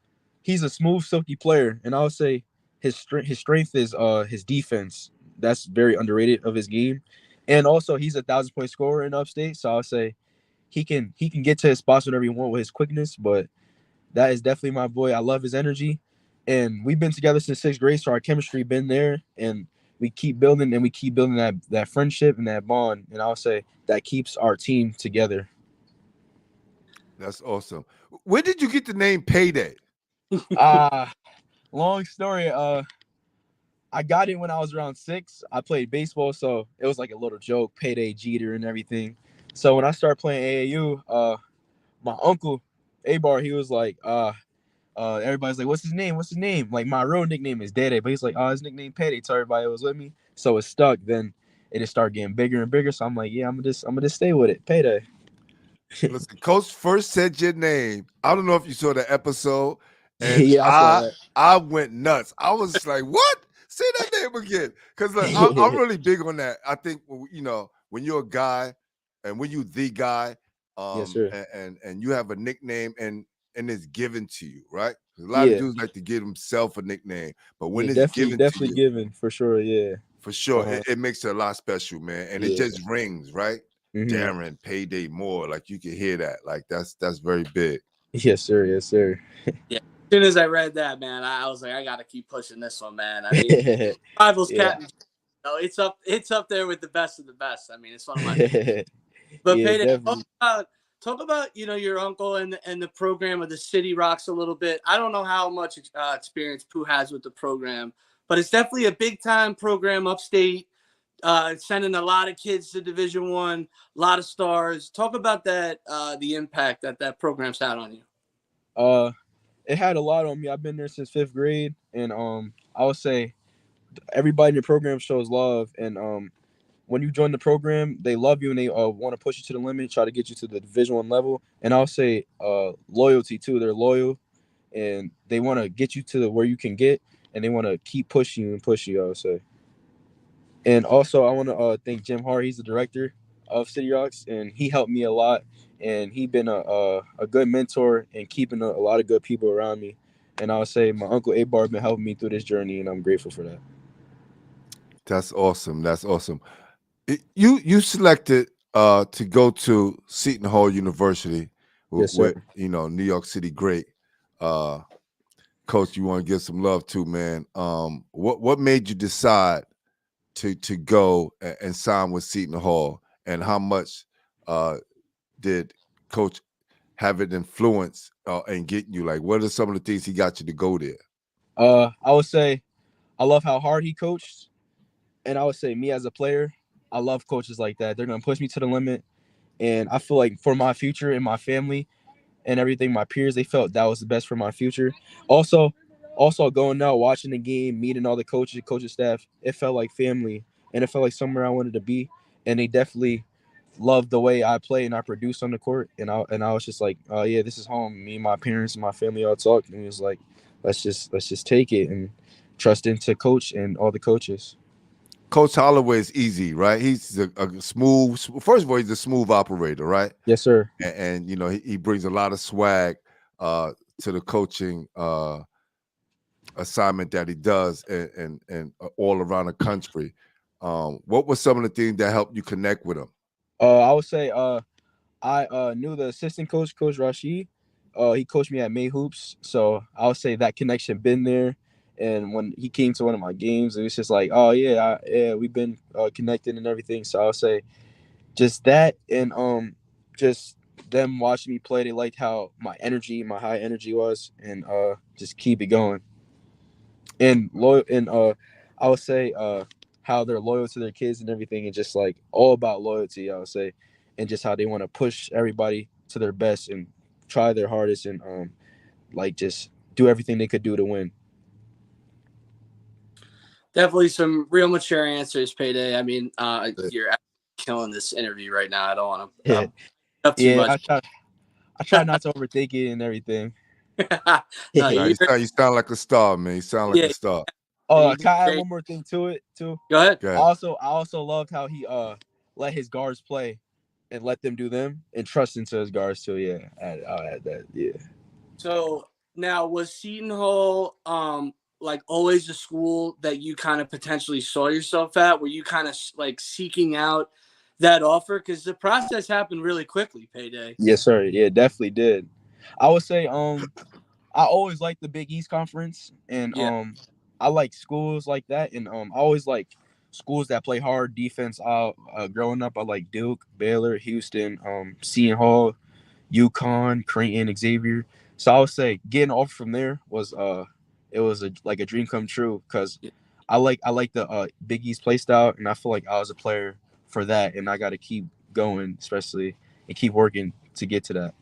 he's a smooth, silky player. And I would say his strength is his defense. That's very underrated of his game. And also he's a 1,000-point scorer in upstate. So I would say he can get to his spots whenever he wants with his quickness. But that is definitely my boy. I love his energy. And we've been together since 6th grade, so our chemistry been there, and we keep building that friendship and that bond. And I'll say that keeps our team together. That's awesome. Where did you get the name Payday? Long story. I got it when I was around 6. I played baseball, so it was like a little joke, Payday Jeter and everything. So when I started playing AAU, my uncle, A-Bar, he was like, everybody's like, what's his name? What's his name? Like, my real nickname is Dede, but he's like, his nickname Payday. So everybody was with me. So it stuck. Then it just started getting bigger and bigger. So I'm like, yeah, I'm gonna just stay with it. Payday. Listen, Coach first said your name. I don't know if you saw the episode, and Yeah, I saw that. I went nuts. I was like, "What? Say that name again?" Because I'm really big on that. I think when you're a guy, and when you the guy, Yes, sir. and you have a nickname and it's given to you, right? A lot of dudes like to give himself a nickname, but when it's given to you, given for sure. Yeah, for sure, it makes it a lot special, man, and it just rings, right? Mhm. Darien, Payday Moore, like you can hear that, like that's very big. Yes, sir. Yes, sir. Yeah. As soon as I read that, man, I was like, I gotta keep pushing this one, man. I mean, Rivals Captain, it's up there with the best of the best. I mean, it's one of my favorites. But Yeah, Payday, definitely. talk about your uncle and the program of the City Rocks a little bit. I don't know how much experience Pooh has with the program, but it's definitely a big time program upstate. Sending a lot of kids to Division I, a lot of stars. Talk about that, the impact that program's had on you. It had a lot on me. I've been there since 5th grade, and I would say everybody in the program shows love, and when you join the program, they love you and they want to push you to the limit, try to get you to the Division I level. And I'll say loyalty too. They're loyal, and they want to get you to where you can get. and they want to keep pushing you and push you, I would say. And also, I want to thank Jim Hart. He's the director of City Rocks, and he helped me a lot. And he been a good mentor and keeping a lot of good people around me. And I would say my uncle Abar been helping me through this journey, and I'm grateful for that. That's awesome. That's awesome. You selected to go to Seton Hall University Yes, with sir. New York City great coach. You want to give some love to, man. What made you decide to go and sign with Seton Hall, and how much did Coach have an influence in getting you? Like, what are some of the things he got you to go there? I would say I love how hard he coached, and I would say me as a player, I love coaches like that. They're gonna push me to the limit, and I feel like for my future and my family and everything, my peers, they felt that was the best for my future. Also going out, watching the game, meeting all the coaching staff, it felt like family, and it felt like somewhere I wanted to be. And they definitely loved the way I play and I produce on the court. And I was just like, oh yeah, this is home. Me and my parents and my family all talked, and it was like, let's just take it and trust into coach and all the coaches. Coach Holloway is easy, right? He's a smooth. First of all, he's a smooth operator, right? Yes, sir. And he brings a lot of swag to the coaching assignment that he does, and all around the country. What were some of the things that helped you connect with him? I would say I knew the assistant coach, Coach Rashid. He coached me at May Hoops, so I would say that connection been there. And when he came to one of my games, it was just like, oh yeah, we've been connected and everything. So I would say just that, and just them watching me play. They liked how my high energy was, and just keep it going. And loyal, and I would say how they're loyal to their kids and everything, and just like all about loyalty, I would say, and just how they want to push everybody to their best and try their hardest, and like just do everything they could do to win. Definitely some real mature answers, Payday. I mean, you're killing this interview right now. I don't want to up too much. I try not to overthink it and everything. No, you sound like a star, man. You sound like a star. Oh, can I add one more thing to it too? Go ahead. I also loved how he let his guards play and let them do them and trust into his guards too. Yeah, I'll add that. Yeah. So now, was Seton Hall like always a school that you kind of potentially saw yourself at? Were you kind of like seeking out that offer? Because the process happened really quickly, Payday. Yes, sir. Yeah, definitely did. I would say I always liked the Big East Conference, and I like schools like that, and I always like schools that play hard defense. Growing up, I like Duke, Baylor, Houston, Seton Hall, UConn, Creighton, Xavier. So I would say getting off from there was it was like a dream come true, because I like the Big East play style, and I feel like I was a player for that, and I got to keep going, especially, and keep working to get to that.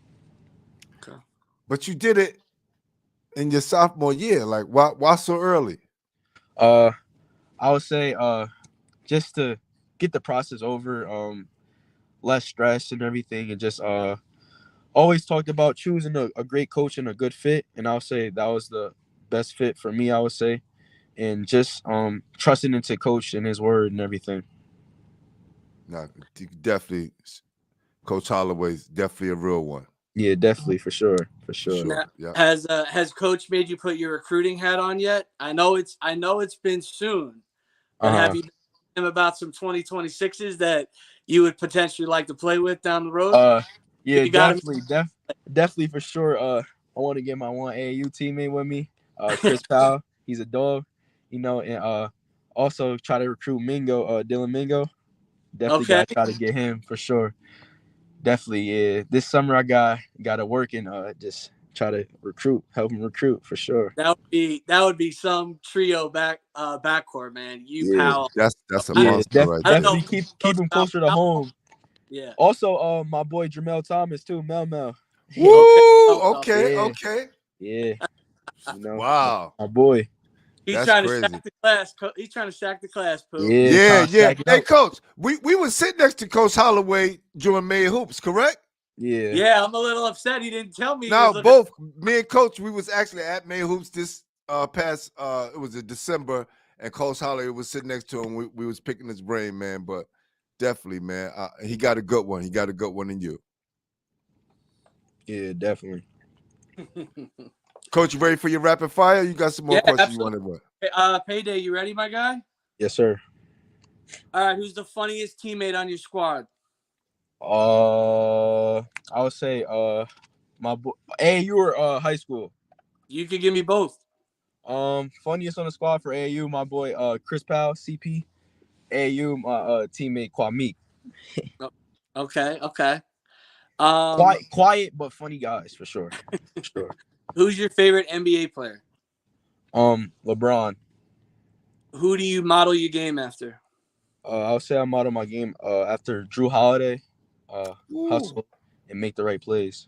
Okay. But you did it in your sophomore year. Like, why so early? I would say just to get the process over, less stress and everything, and just always talked about choosing a great coach and a good fit, and I would say that was the best fit for me, I would say, and just trusting into coach and his word and everything. No, definitely, Coach Holloway's definitely a real one. Yeah, definitely, for sure. Now, yeah. Has Coach made you put your recruiting hat on yet? I know it's been soon, but have you talked to him about some 2026s that you would potentially like to play with down the road? Yeah, definitely for sure. I want to get my one AAU teammate with me, Chris Powell. He's a dog, and also try to recruit Mingo, Dylan Mingo. Definitely gotta try to get him for sure. Definitely, yeah. This summer I got to work and just try to help him recruit for sure. That would be some trio backcourt, man. Powell. That's a monster, right? Definitely keep him closer to home. Yeah. Also, my boy Jamel Thomas too, Mel. Woo! Okay. Yeah. Wow. My boy. He's trying to stack the class. He's trying to stack the class, Pooh. Yeah. Hey, Coach, we would sit next to Coach Holloway during May Hoops, correct? Yeah. Yeah, I'm a little upset he didn't tell me. Now, both me and Coach, we was actually at May Hoops this past it was in December, and Coach Holly was sitting next to him. We was picking his brain, man. But definitely, man, he got a good one. He got a good one in you. Yeah, definitely. Coach, you ready for your rapid fire? You got some more questions absolutely. you want to run? Payday, you ready, my guy? Yes, sir. All right, who's the funniest teammate on your squad? I would say my boy. AAU or high school. You could give me both. Funniest on the squad for AAU, my boy Chris Powell, CP. AAU, my teammate Kwame. Okay. Quiet but funny guys for sure. For sure. Who's your favorite NBA player? LeBron. Who do you model your game after? I would say I model my game after Drew Holiday. Hustle and make the right plays.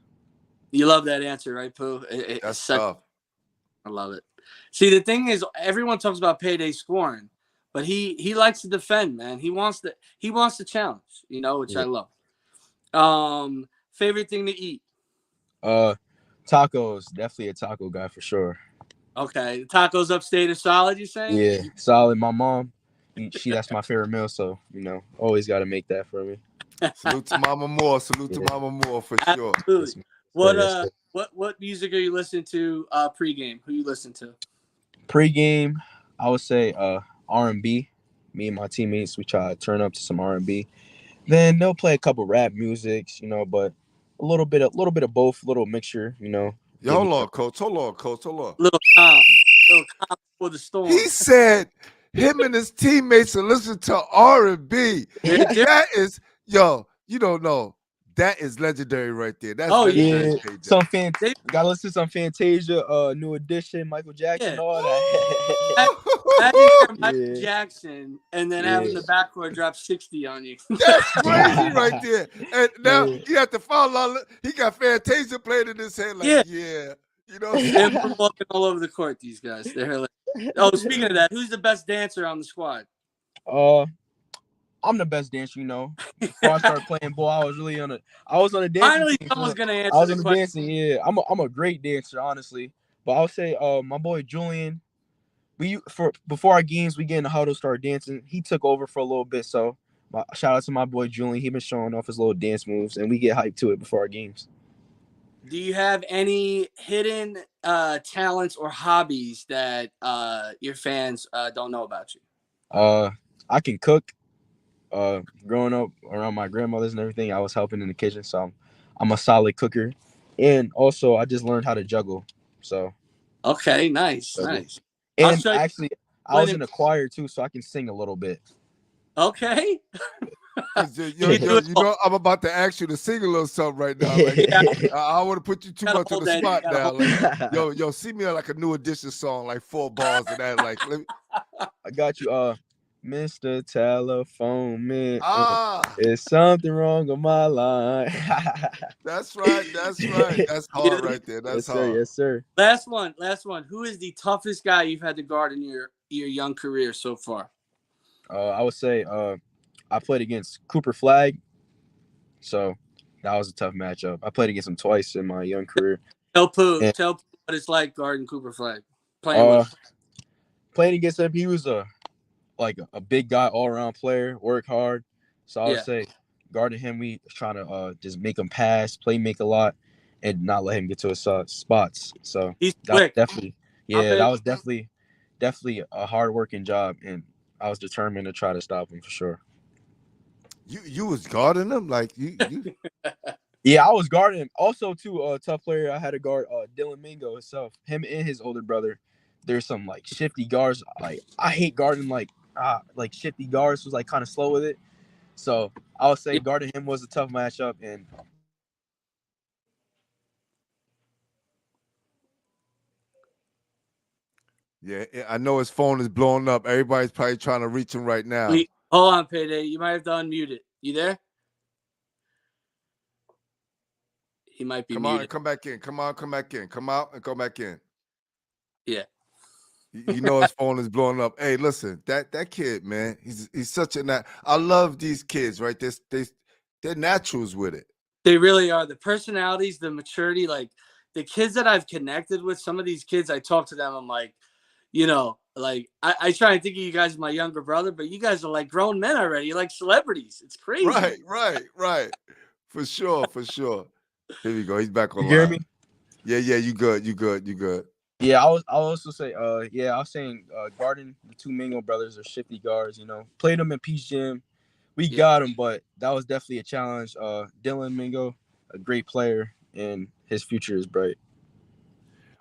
You love that answer, right, Pooh? That's tough. I love it. See, the thing is, everyone talks about Payday scoring, but he likes to defend, man. He wants to challenge, which I love. Favorite thing to eat? Tacos. Definitely a taco guy for sure. Okay, tacos upstate are solid. You saying? Yeah, solid. My mom, that's my favorite meal. So always got to make that for me. Salute to Mama Moore. Salute to Mama Moore for sure. Absolutely. What music are you listening to pregame? Who you listen to? Pregame, I would say R&B. Me and my teammates, we try to turn up to some R&B. Then they'll play a couple rap musics, but a little bit of both, little mixture, Yo, hold on, Coach. Hold on. Little calm for the storm. He said him and his teammates are listening to R&B. That is, you don't know. That is legendary right there. That's yeah. Gotta listen to some Fantasia, New Edition, Michael Jackson, all that. Michael Jackson, and then having the backcourt drop 60 on you. That's crazy right there. And now you have to follow. He got Fantasia playing in his head And we're walking all over the court. These guys, they're like. Oh, speaking of that, who's the best dancer on the squad? I'm the best dancer, Before I started playing ball, I was on a dancing Finally, team. someone's gonna answer. I was on the dancing, yeah. I'm a great dancer, honestly. But I'll say, my boy Julian, before our games, we get in the huddle, start dancing. He took over for a little bit, so shout out to my boy Julian. He been showing off his little dance moves, and we get hyped to it before our games. Do you have any hidden talents or hobbies that your fans don't know about you? I can cook. Growing up around my grandmothers and everything, I was helping in the kitchen, so I'm a solid cooker. And also, I just learned how to juggle. So. Okay, nice. And actually, I was in a choir too, so I can sing a little bit. Okay. I'm about to ask you to sing a little something right now. I want to put you too much on the spot now. Yo, see me like a New Edition song, like 4 bars of that. I got you. Mr. Telephone Man, is something wrong on my line? That's right. That's hard right there. That's hard. Yes, sir. Last one. Who is the toughest guy you've had to guard in your young career so far? I would say I played against Cooper Flagg, so that was a tough matchup. I played against him twice in my young career. Tell Pooh what it's like guarding Cooper Flagg. Playing against him, he was a big guy, all-around player, work hard. So I would say guarding him, we trying to just make him pass, make a lot, and not let him get to his spots. So he's quick. That was definitely a hard-working job, and I was determined to try to stop him for sure. You was guarding him like you. Yeah, I was guarding him. Also, too, a tough player I had to guard Dylan Mingo himself. Him and his older brother. There's some shifty guards. I hate guarding shifty guards who's kind of slow with it. So I would say guarding him was a tough matchup. And yeah, I know his phone is blowing up. Everybody's probably trying to reach him right now. Hold on, Payday. You might have to unmute it. You there? He might be muted. Come back in. Come back in. Come out and come back in. Yeah. You know his phone is blowing up. Hey, listen, that kid, man, he's such a I love these kids, right? They're naturals with it. They really are. The personalities, the maturity, the kids that I've connected with, some of these kids, I talk to them, I'm like, you know, like I try and think of you guys as my younger brother, but you guys are like grown men already. You're like celebrities. It's crazy. Right. For sure. Here we go. He's back You hear online. me? Yeah, you good. Yeah, I'll also say, I was saying, guarding the two Mingo brothers are shifty guards. You know, played them in Peace Gym. We got him, but that was definitely a challenge. Dylan Mingo, a great player, and his future is bright.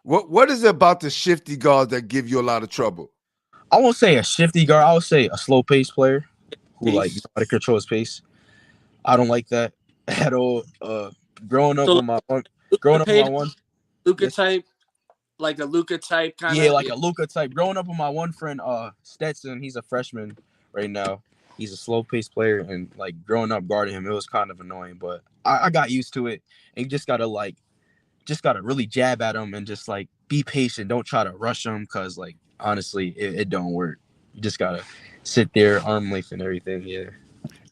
What is it about the shifty guards that give you a lot of trouble? I won't say a shifty guard. I would say a slow pace player who like Pace. know how to control his pace. I don't like that at all. Growing up So, with my one, Luka yes, type, like a Luka type kind of. yeah, like a Luka type. Growing up with my one friend, Stetson, he's a freshman right now. He's a slow pace player, and like growing up guarding him, it was kind of annoying. But I got used to it, and you just gotta really jab at him and just like be patient. Don't try to rush him, cause like honestly, it don't work. You just gotta sit there, arm length and everything. Yeah.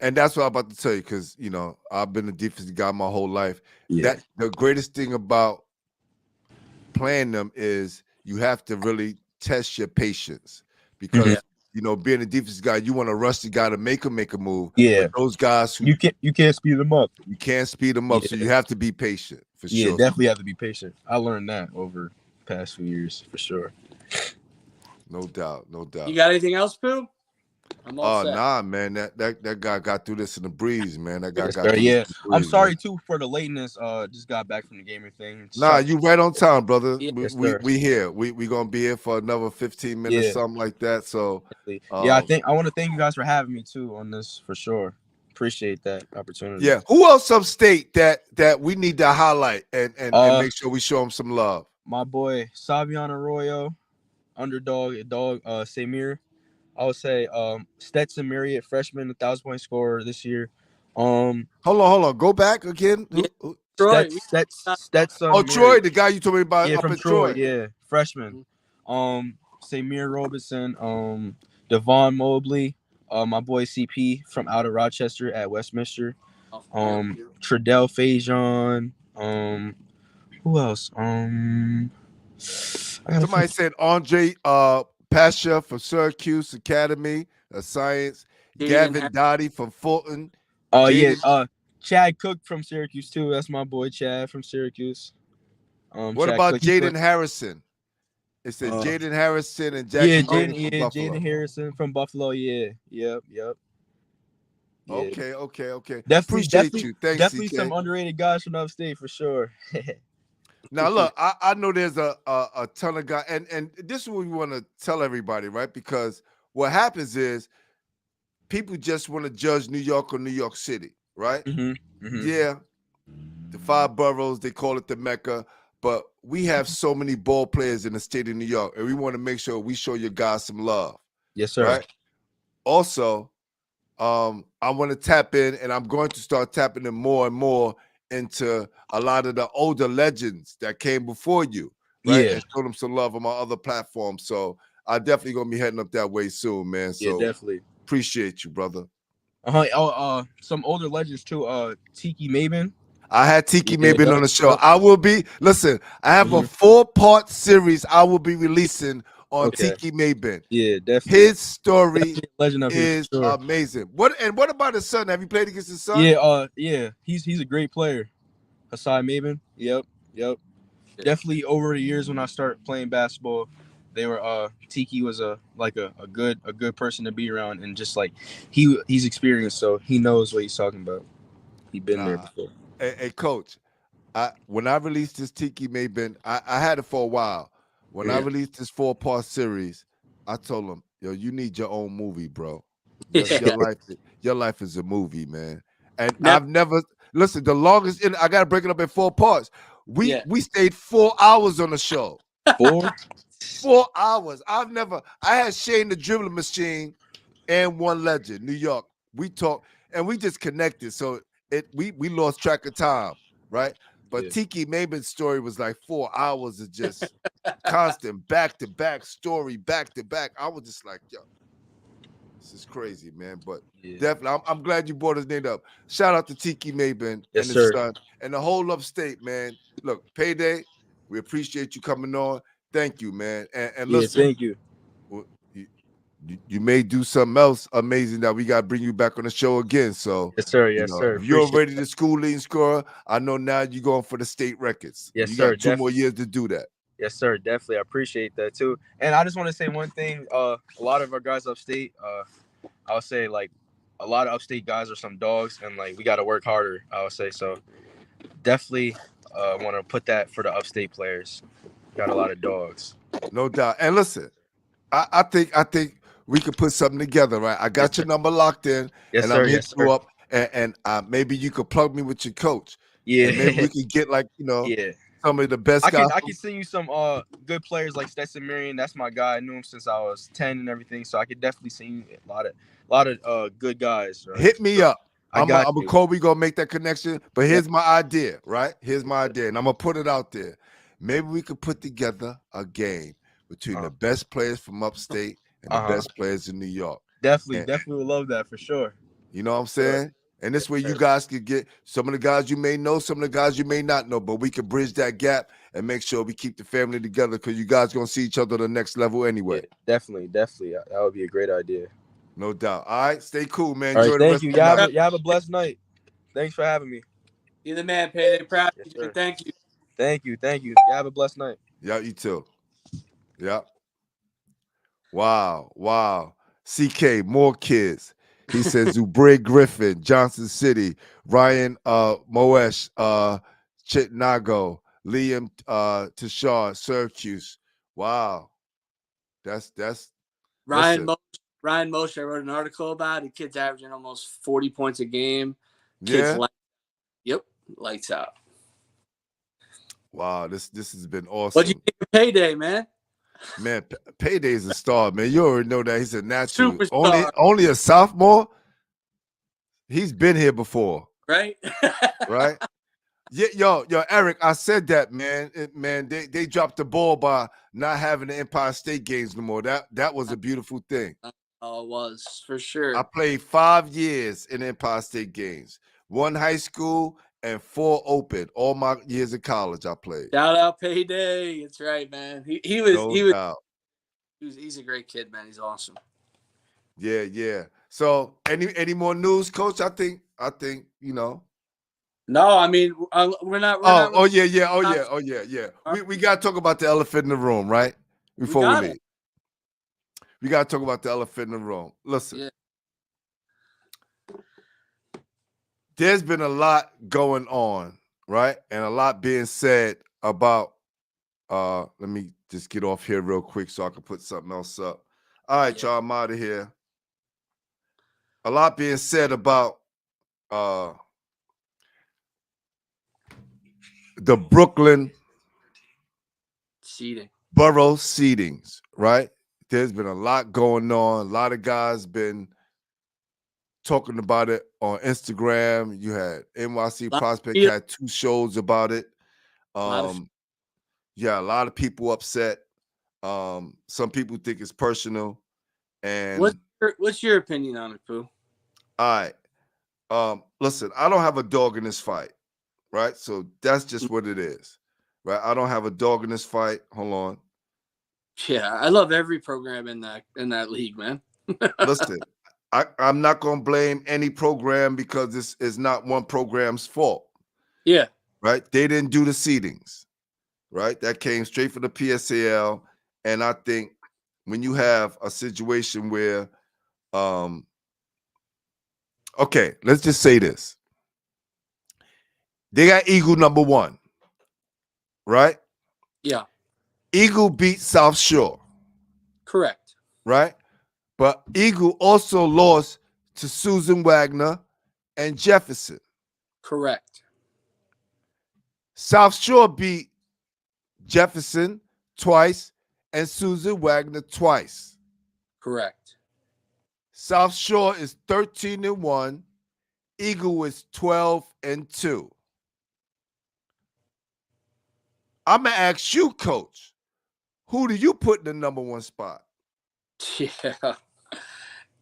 And that's what I'm about to tell you, because you know I've been a defensive guy my whole life. Yeah. That the greatest thing about playing them is you have to really test your patience, because you know, being a defensive guy, you want to rush the guy to make a move. Yeah. But those guys who You can't speed them up. you can't speed them up, so you have to be patient for sure. Definitely have to be patient. I learned that over the past few years for sure. No doubt. You got anything else, Pooh? I'm all set. Nah, man. That guy got through this in the breeze, man. That guy Yes, got sir. through Yeah. this in the breeze, I'm sorry man. too for the lateness. Just got back from the gamer thing. Nah, you right on time, brother. Yes, we here. We gonna be here for another 15 minutes, something like that. So I want to thank you guys for having me too on this for sure. Appreciate that opportunity. Yeah. Who else upstate that we need to highlight and make sure we show them some love? My boy Savion Arroyo, underdog dog, Samir. I would say Stetson Marriott, freshman, 1,000-point scorer this year. Hold on. Go back again. Yeah. Troy. Stetson. Oh, Troy, the guy you told me about up from in Troy. Yeah, freshman. Samir Robeson, Devon Mobley, my boy CP from out of Rochester at Westminster. Tredell Fajon. Who else? Somebody said Andre Pasha from Syracuse Academy of Science. Gavin Dottie from Fulton. Chad Cook from Syracuse too. That's my boy Chad from Syracuse. What Chad about Cook, Jaden Harrison? It said Jaden Harrison and Yeah, Jaden Harrison from Buffalo. Yep. Yeah. Okay. Definitely Appreciate you. Thanks, definitely CK. some underrated guys from upstate for sure. Now look, I know there's a ton of guys, and this is what we want to tell everybody, right? Because what happens is people just want to judge New York or New York City, right? Yeah, the 5 boroughs, they call it the Mecca, but we have so many ball players in the state of New York, and we want to make sure we show you guys some love. Yes, sir. Right? Also, I want to tap in, and I'm going to start tapping in more and more into a lot of the older legends that came before you, right? Yeah. And show them some love on my other platforms. So I definitely gonna be heading up that way soon, man. So yeah, definitely. Appreciate you, brother. Some older legends too. Tiki Maben. I had Tiki Maben on the show. I will be, listen, I have a 4-part series I will be releasing on Tiki Maben. Yeah, definitely. His story legend of is amazing. What about his son? Have you played against his son? Yeah. He's a great player. Hassan Maben. Yep. Definitely over the years when I started playing basketball, they were Tiki was a good person to be around, and just like he's experienced, so he knows what he's talking about. He's been there before. Hey, coach, when I released this Tiki Maben, I had it for a while. When I released this 4-part series, I told him, yo, you need your own movie, bro. Your life is a movie, man. And I've never listen. The longest I gotta break it up in 4 parts. We stayed 4 hours on the show. 4 hours. I had Shane the Dribbling Machine and One Legend, New York. We talked and we just connected. So we lost track of time, right? But Tiki Maben's story was like 4 hours of just constant back-to-back story, back-to-back. I was just like, yo, this is crazy, man. But definitely, I'm glad you brought his name up. Shout out to Tiki Maben and his son and the whole upstate, man. Look, Payday, we appreciate you coming on. Thank you, man. And listen, thank you. you may do something else amazing that we got to bring you back on the show again. So, Yes, sir. you Yes, know, sir. if you're Appreciate already that. the school leading scorer, I know now you're going for the state records. Yes, You sir. got 2 more years to do that. Yes, sir. Definitely. I appreciate that too. And I just want to say one thing. A lot of our guys upstate, I would say like a lot of upstate guys are some dogs, and like we got to work harder. I would say so. Definitely want to put that for the upstate players. Got a lot of dogs. No doubt. And listen, I think we could put something together, right? I got Yes, your sir. number locked in, Yes, and sir. I'm hitting Yes, you sir. up, and maybe you could plug me with your coach, and maybe Yeah. we could get like Yeah. some of the best I guys. can send you some good players like Stetson Marion. That's my guy. I knew him since I was 10 and everything. So I could definitely send you a lot of good guys. Right? Hit me up. I I'm got a you. call. We gonna make that connection. But here's my idea, right? Here's my idea, and I'm gonna put it out there. Maybe we could put together a game between the best players from upstate and the best players in New York. Definitely And, would love that for sure. you know what I'm saying? And this way you guys could get some of the guys you may know, some of the guys you may not know, but we could bridge that gap and make sure we keep the family together because you guys gonna see each other the next level anyway. Yeah, definitely. That would be a great idea. No doubt. All right, stay cool, man. All Enjoy right, the thank rest you. of the night. You have a blessed night. Thanks for having me. You're the man, Payday. Proud Yes, of you. sir. Thank you. Thank you. You have a blessed night. Yeah, you too. Yeah. Wow. CK, more kids. He says Zubre Griffin, Johnson City, Ryan Moesh, Chitnago, Liam Tashar, Syracuse. Wow. That's Ryan listen. Moshe, I wrote an article about it. Kid's averaging almost 40 points a game. Yeah. Lights out. Wow, this has been awesome. What'd you think of Payday, man? Man, Payday's a star, man. You already know that he's a natural. Superstar. Only a sophomore. He's been here before, Right? right? Yeah, yo, Eric, I said that, man. They dropped the ball by not having the Empire State games no more. That was a beautiful thing. Oh, it was for sure. I played 5 years in Empire State games, 1 high school and 4 open. All my years of college, I played. Shout out Payday. That's right, man. He's a great kid, man. He's awesome. Yeah. So any more news, Coach? I think No, I mean we're not. Yeah. We gotta talk about the elephant in the room, right? Before we leave. We gotta talk about the elephant in the room. Listen. Yeah. There's been a lot going on, right? And a lot being said about let me just get off here real quick so I can put something else up. All right, y'all, I'm out of here. A lot being said about the Brooklyn borough seedings, right? There's been a lot going on. A lot of guys been talking about it on Instagram. You had NYC Prospect had 2 shows about it. A lot of people upset. Some people think it's personal. And what's your opinion on it, Pooh? All right. Listen, I don't have a dog in this fight, right? So that's just what it is, right? I don't have a dog in this fight. Hold on. Yeah, I love every program in that league, man. Listen, I'm not gonna blame any program because this is not one program's fault. Yeah. Right? They didn't do the seedings, right? That came straight from the PSAL. And I think when you have a situation where okay, let's just say this. They got Eagle number 1, right? Yeah. Eagle beat South Shore. Correct. Right? But Eagle also lost to Susan Wagner and Jefferson. Correct. South Shore beat Jefferson twice and Susan Wagner twice. Correct. South Shore is 13-1. Eagle is 12-2. I'm gonna ask you, Coach, who do you put in the number 1 spot? Yeah,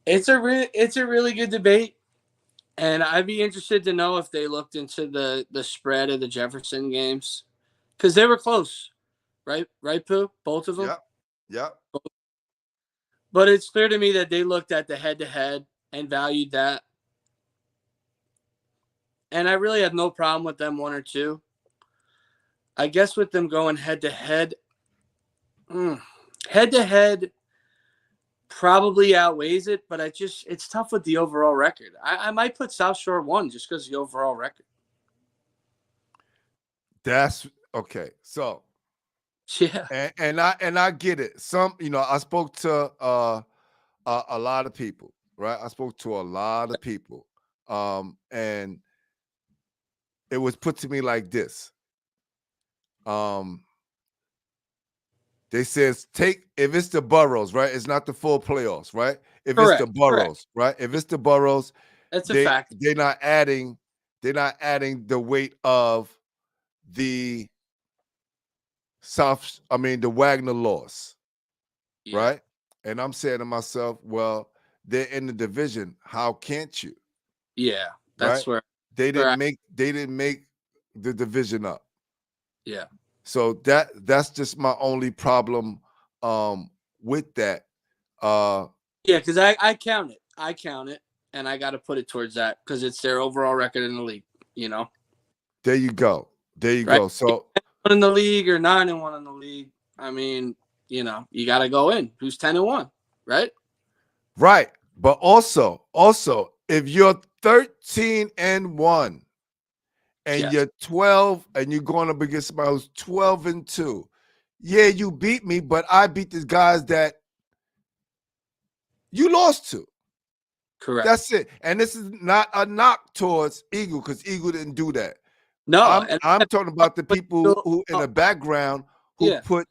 it's a really good debate, and I'd be interested to know if they looked into the spread of the Jefferson games because they were close, right, Pooh? Both of them. Yep. But it's clear to me that they looked at the head-to-head and valued that. And I really have no problem with them 1 or 2. I guess with them going head-to-head, head-to-head probably outweighs it, but it's tough with the overall record. I might put South Shore 1 just because of the overall record. That's okay. So Yeah. and I get it. Some, I spoke to a lot of people, right? I spoke to a lot of people. And it was put to me like this. They says if it's the boroughs, right? It's not the full playoffs, right? If Correct, it's the boroughs, right? If it's the boroughs, That's a fact. they're not adding the weight of the the Wagner loss, Yeah. right? And I'm saying to myself, well, they're in the division. How can't you? Yeah. That's Right? where They where didn't make the division up. yeah. So that's just my only problem with that. Yeah, because I count it. I count it, and I got to put it towards that because it's their overall record in the league. There you go. There you Right. go. So 1 in the league or 9-1 in the league. I mean, you got to go in. Who's 10-1, right? right. But also, if you're 13-1 and Yes. you're 12 and you're going up against somebody who's 12-2, yeah, you beat me, but I beat the guys that you lost to. Correct. That's it. And this is not a knock towards Eagle because Eagle didn't do that. No, I'm talking about the people who in the background who Yeah. put,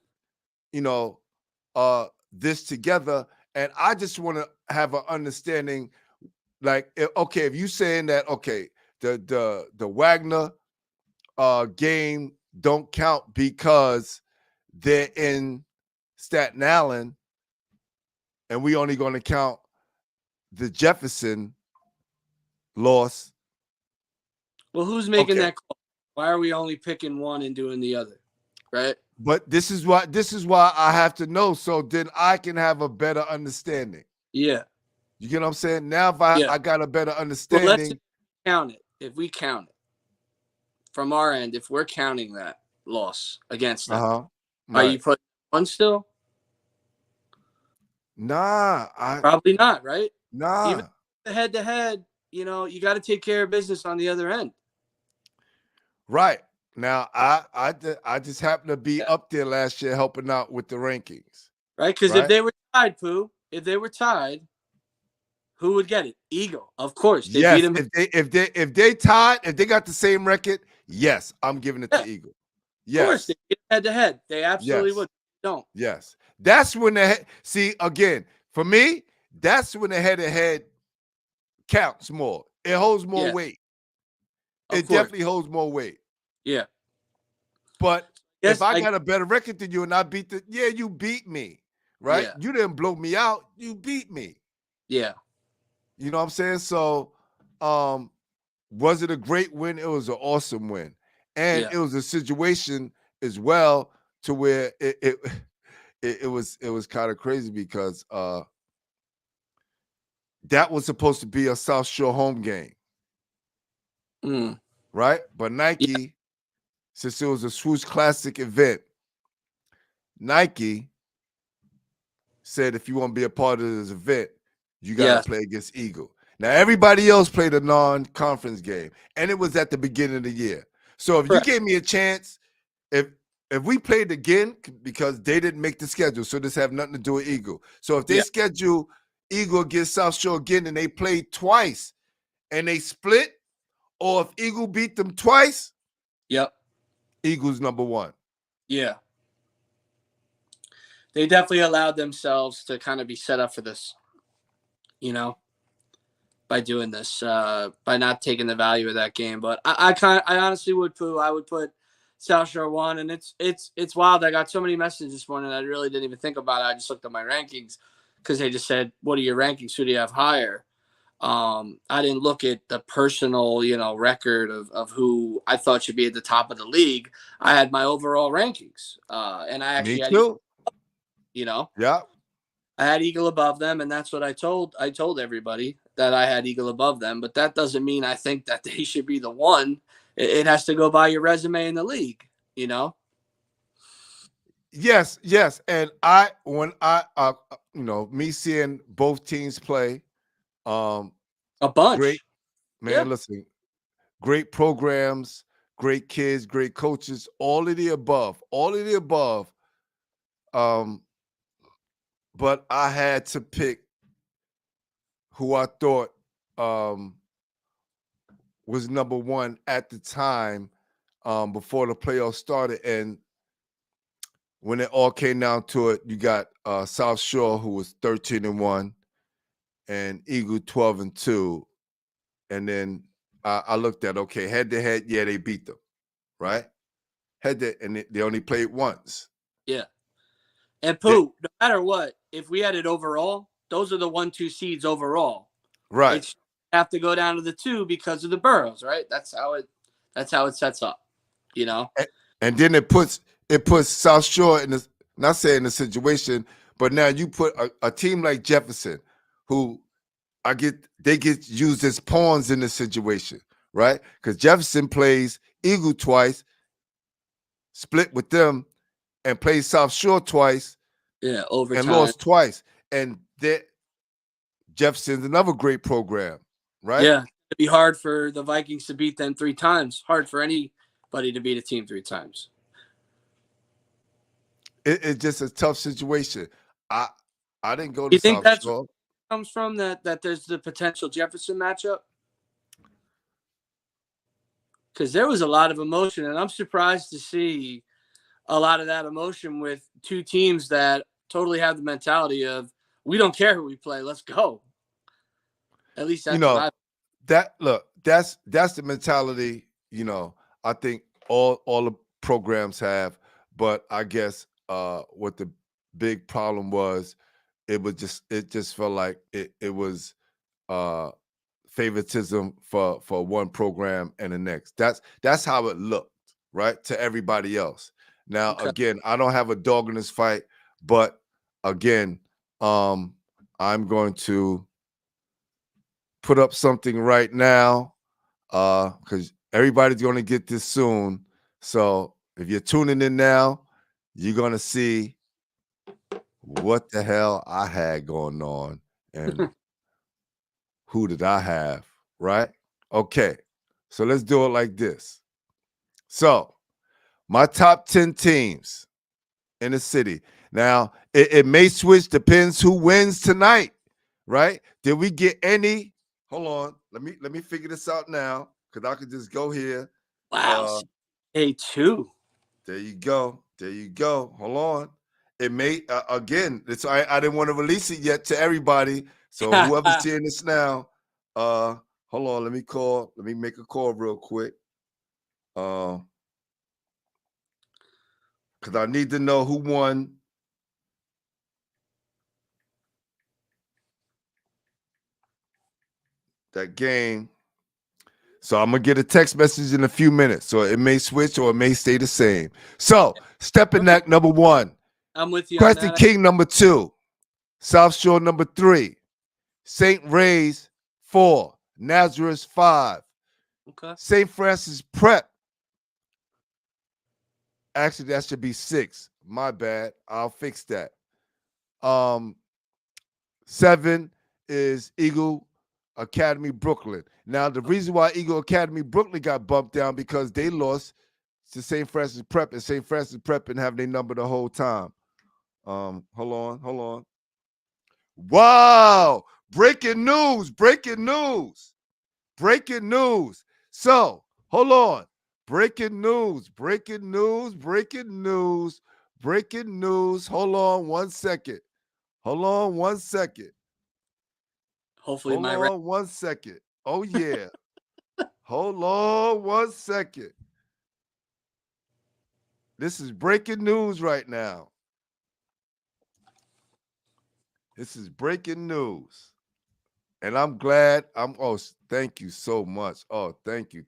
this together. And I just want to have an understanding, like, okay, if you saying that, okay, the Wagner game don't count because they're in Staten Island, and we only going to count the Jefferson loss. Well, who's making Okay. that call? Why are we only picking one and doing the other? Right? But this is why I have to know, so then I can have a better understanding. Yeah. You get what I'm saying? Now if Yeah. I got a better Well, understanding. let's count it. If we count it from our end, if we're counting that loss against them, are right. you putting 1 still? Nah, Probably not, right? nah. Even the head-to-head, you got to take care of business on the other end. Right. Now, I just happened to be up there last year helping out with the rankings. Right? Because if they were tied, Pooh, who would get it? Eagle, of course. They Yes, beat him. if they tied, if they got the same record, yes, I'm giving it to Eagle. Yes. Of course, they beat head-to-head. They absolutely would. Don't. Yes. That's when see, again, for me, that's when the head-to-head counts more. It holds more weight. It definitely holds more weight. Yeah. But if I got a better record than you and I beat you beat me, right? Yeah. You didn't blow me out. You beat me. Yeah. You know what I'm saying? So, was it a great win? It was an awesome win. And it was a situation as well to where it was kind of crazy because that was supposed to be a South Shore home game. Right? But Nike, since it was a Swoosh Classic event, Nike said if you want to be a part of this event, you got to play against Eagle. Now, everybody else played a non-conference game, and it was at the beginning of the year. So if you gave me a chance, if we played again, because they didn't make the schedule, so this have nothing to do with Eagle. So if they schedule Eagle against South Shore again and they played twice and they split, or if Eagle beat them twice, Eagles number 1. Yeah. They definitely allowed themselves to kind of be set up for this, by doing this, by not taking the value of that game. But I honestly would, Pooh. I would put South Shore 1, and it's wild. I got so many messages this morning I really didn't even think about it. I just looked at my rankings because they just said, "What are your rankings? Who do you have higher?" I didn't look at the personal, record of who I thought should be at the top of the league. I had my overall rankings, and I actually Me too. Yeah. I had Eagle above them, and that's what I told everybody, that I had Eagle above them. But that doesn't mean I think that they should be the one. It has to go by your resume in the league, you know? Yes, yes. And when I me seeing both teams play, um, A bunch. great, man, Yeah. listen, great programs, great kids, great coaches, all of the above, all of the above. Um, but I had to pick who I thought was number one at the time, before the playoffs started. And when it all came down to it, you got South Shore, who was 13-1, and Eagle 12-2. And then I looked at, okay, head to head, yeah, they beat them, right? Head to, and they only played once. Yeah. And Pooh, no matter what, if we had it overall, those are the 1-2 seeds overall. Right. It's have to go down to the 2 because of the boroughs, right? That's how it sets up, you know? And then it puts South Shore in this, not saying the situation, but now you put a team like Jefferson, who they get used as pawns in this situation, right? Because Jefferson plays Eagle twice, split with them, and plays South Shore twice, Yeah, overtime. and lost twice. And Jefferson's another great program, right? Yeah, it'd be hard for the Vikings to beat them 3 times. Hard for anybody to beat a team 3 times. It's just a tough situation. I didn't go to You think South that's Shore. where it comes from, that there's the potential Jefferson matchup? Because there was a lot of emotion, and I'm surprised to see a lot of that emotion with 2 teams that totally have the mentality of, we don't care who we play, let's go. At least that's what That's the mentality, I think all the programs have. But I guess what the big problem was, it just felt like it was favoritism for one program and the next. That's how it looked, right, to everybody else. Now, Okay. again, I don't have a dog in this fight, but again, I'm going to put up something right now, because everybody's going to get this soon. So if you're tuning in now, you're going to see what the hell I had going on and who did I have, right? Okay, so let's do it like this. So my top 10 teams in the city. Now, it may switch, depends who wins tonight, right? Did we get any? Hold on, let me figure this out now, because I could just go here. Wow. A2. There you go. There you go. Hold on. It may again. I didn't want to release it yet to everybody. So whoever's seeing this now, hold on. Let me make a call real quick. Because I need to know who won. That game. So I'm gonna get a text message in a few minutes. So it may switch or it may stay the same. So Stepping Neck number 1. I'm with you. Crested King number 2. South Shore number 3. St. Ray's 4. Nazareth 5. Okay. St. Francis Prep. Actually, that should be 6. My bad. I'll fix that. 7 is Eagle Academy Brooklyn. Now, the reason why Eagle Academy Brooklyn got bumped down because they lost to St. Francis Prep, and St. Francis Prep didn't have their number the whole time. Hold on. Wow! Breaking news! So, hold on. Breaking news. Hold on 1 second. Hopefully Hold on 1 second. Oh, yeah. Hold on 1 second. This is breaking news right now. This is breaking news. And I'm glad. Thank you so much. Oh, thank you.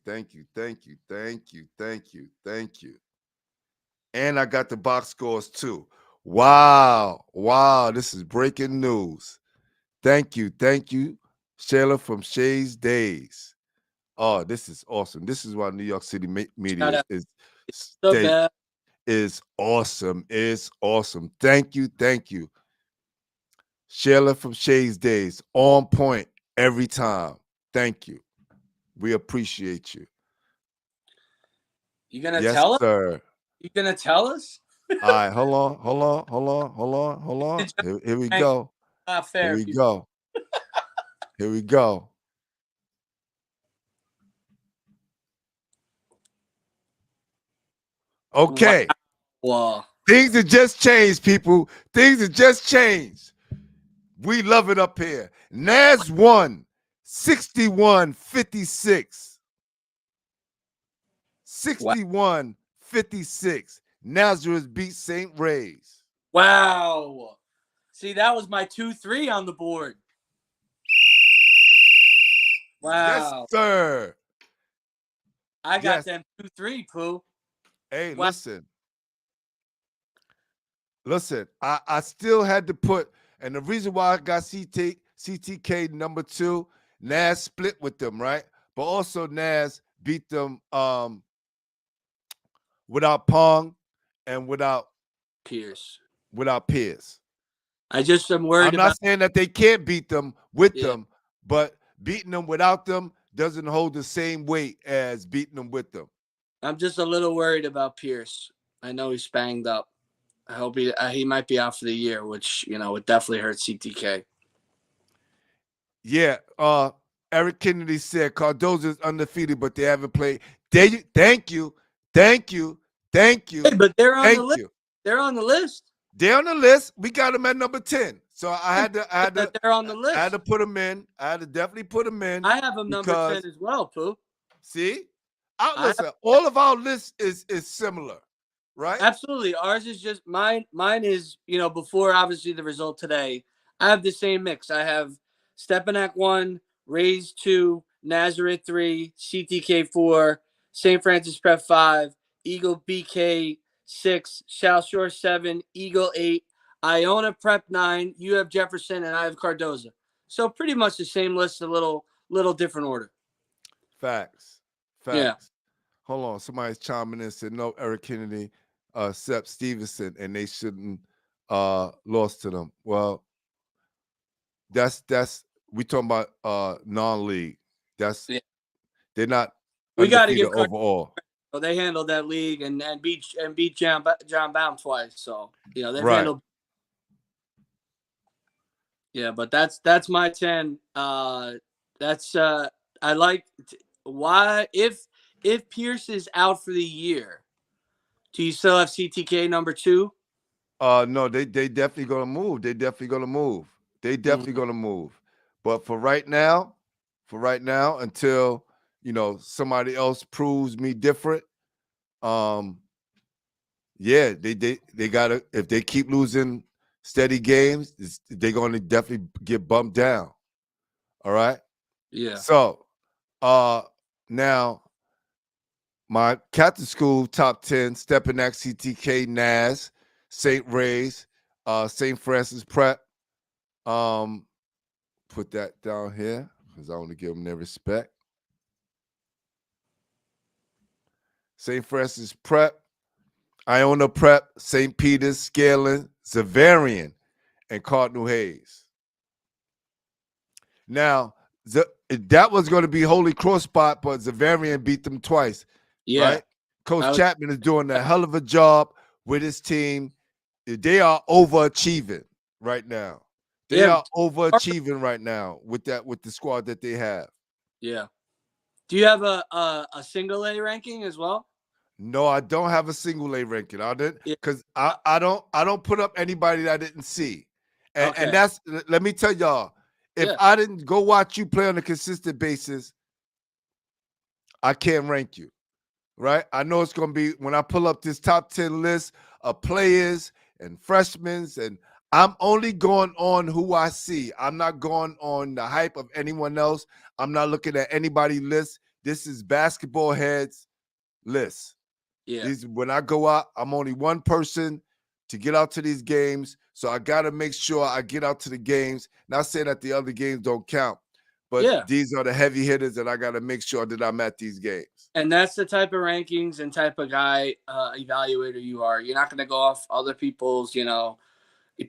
And I got the box scores too. Wow. Wow. This is breaking news. Thank you. Thank you, Shayla from Shay's Days. Oh, this is awesome. This is why New York City Shout media out is the state best. is awesome. It's awesome. Thank you. Thank you. Shayla from Shay's Days. On point every time. Thank you. We appreciate you. You gonna Yes, tell us? sir. You gonna tell us? All right, hold on. It's just Here we go. not Here fair. we go. Here we go. Okay. Wow. Things have just changed, people. Things have just changed. We love it up here. Naz won 61-56. 61-56. Nazareth beat St. Ray's. Wow. See, that was my 2-3 on the board. Yes, Wow. sir. I got Yes. them 2-3, Pooh. Hey, Wow. Listen, I still had to put, and the reason why I got CTK number 2, Naz split with them, right? But also Naz beat them without Pong and without Pierce. Pierce. I just am worried I'm not about. saying that they can't beat them with Yeah. them, but beating them without them doesn't hold the same weight as beating them with them. I'm just a little worried about Pierce. I know he's banged up. I hope he might be out for the year, which would definitely hurt CTK. Yeah, Eric Kennedy said Cardozo is undefeated, but they haven't played. Thank you. Hey, but they're on the list. You. They're on the list. They're on the list. We got them at number 10. So I had to They're on the list. I had to put them in. I had to definitely put them in. I have them number 10 as well, Pooh. See? Listen, all of our lists is similar, right? Absolutely. Ours is just mine is, before obviously the result today, I have the same mix. I have Stepanak 1, Rays 2, Nazareth 3, CTK 4, St. Francis Prep 5, Eagle BK 6, South Shore 7, Eagle 8, Iona Prep 9, you have Jefferson, and I have Cardozo. So pretty much the same list, a little different order. Facts. Yeah. Hold on. Somebody's chiming in and said, no, Eric Kennedy, Sepp Stevenson, and they shouldn't lost to them. Well, that's we talking about non-league. They're not We got to undefeated give overall. So they handled that league and beat John Baum twice. So they handled. Yeah, but that's my 10. I like why if Pierce is out for the year, do you still have CTK number 2? No, they definitely gonna move. They definitely gonna move. But for right now, until somebody else proves me different, yeah, they gotta, if they keep losing steady games, they're gonna definitely get bumped down. All right. Yeah. So now my Captain School top 10, Stepanak, CTK, Naz, St. Ray's, St. Francis Prep. Put that down here because I want to give them their respect. St. Francis Prep, Iona Prep, St. Peter's, Scaling, Zavarian, and Cardinal Hayes. Now, that was going to be Holy Cross spot, but Zavarian beat them twice. Yeah. Right? Coach Chapman is doing a hell of a job with his team. They are overachieving right now. They are overachieving right now with the squad that they have. Yeah. Do you have a single A ranking as well? No, I don't have a single A ranking. I didn't, because I don't put up anybody that I didn't see. And that's, let me tell y'all, if I didn't go watch you play on a consistent basis, I can't rank you. Right? I know it's going to be, when I pull up this top 10 list of players and freshmen, and I'm only going on who I see. I'm not going on the hype of anyone else. I'm not looking at anybody's list. This is basketball heads list. Yeah. When I go out, I'm only one person to get out to these games. So I got to make sure I get out to the games. Not saying that the other games don't count, but Yeah. these are the heavy hitters that I got to make sure that I'm at these games. And that's the type of rankings and type of guy evaluator you are. You're not going to go off other people's,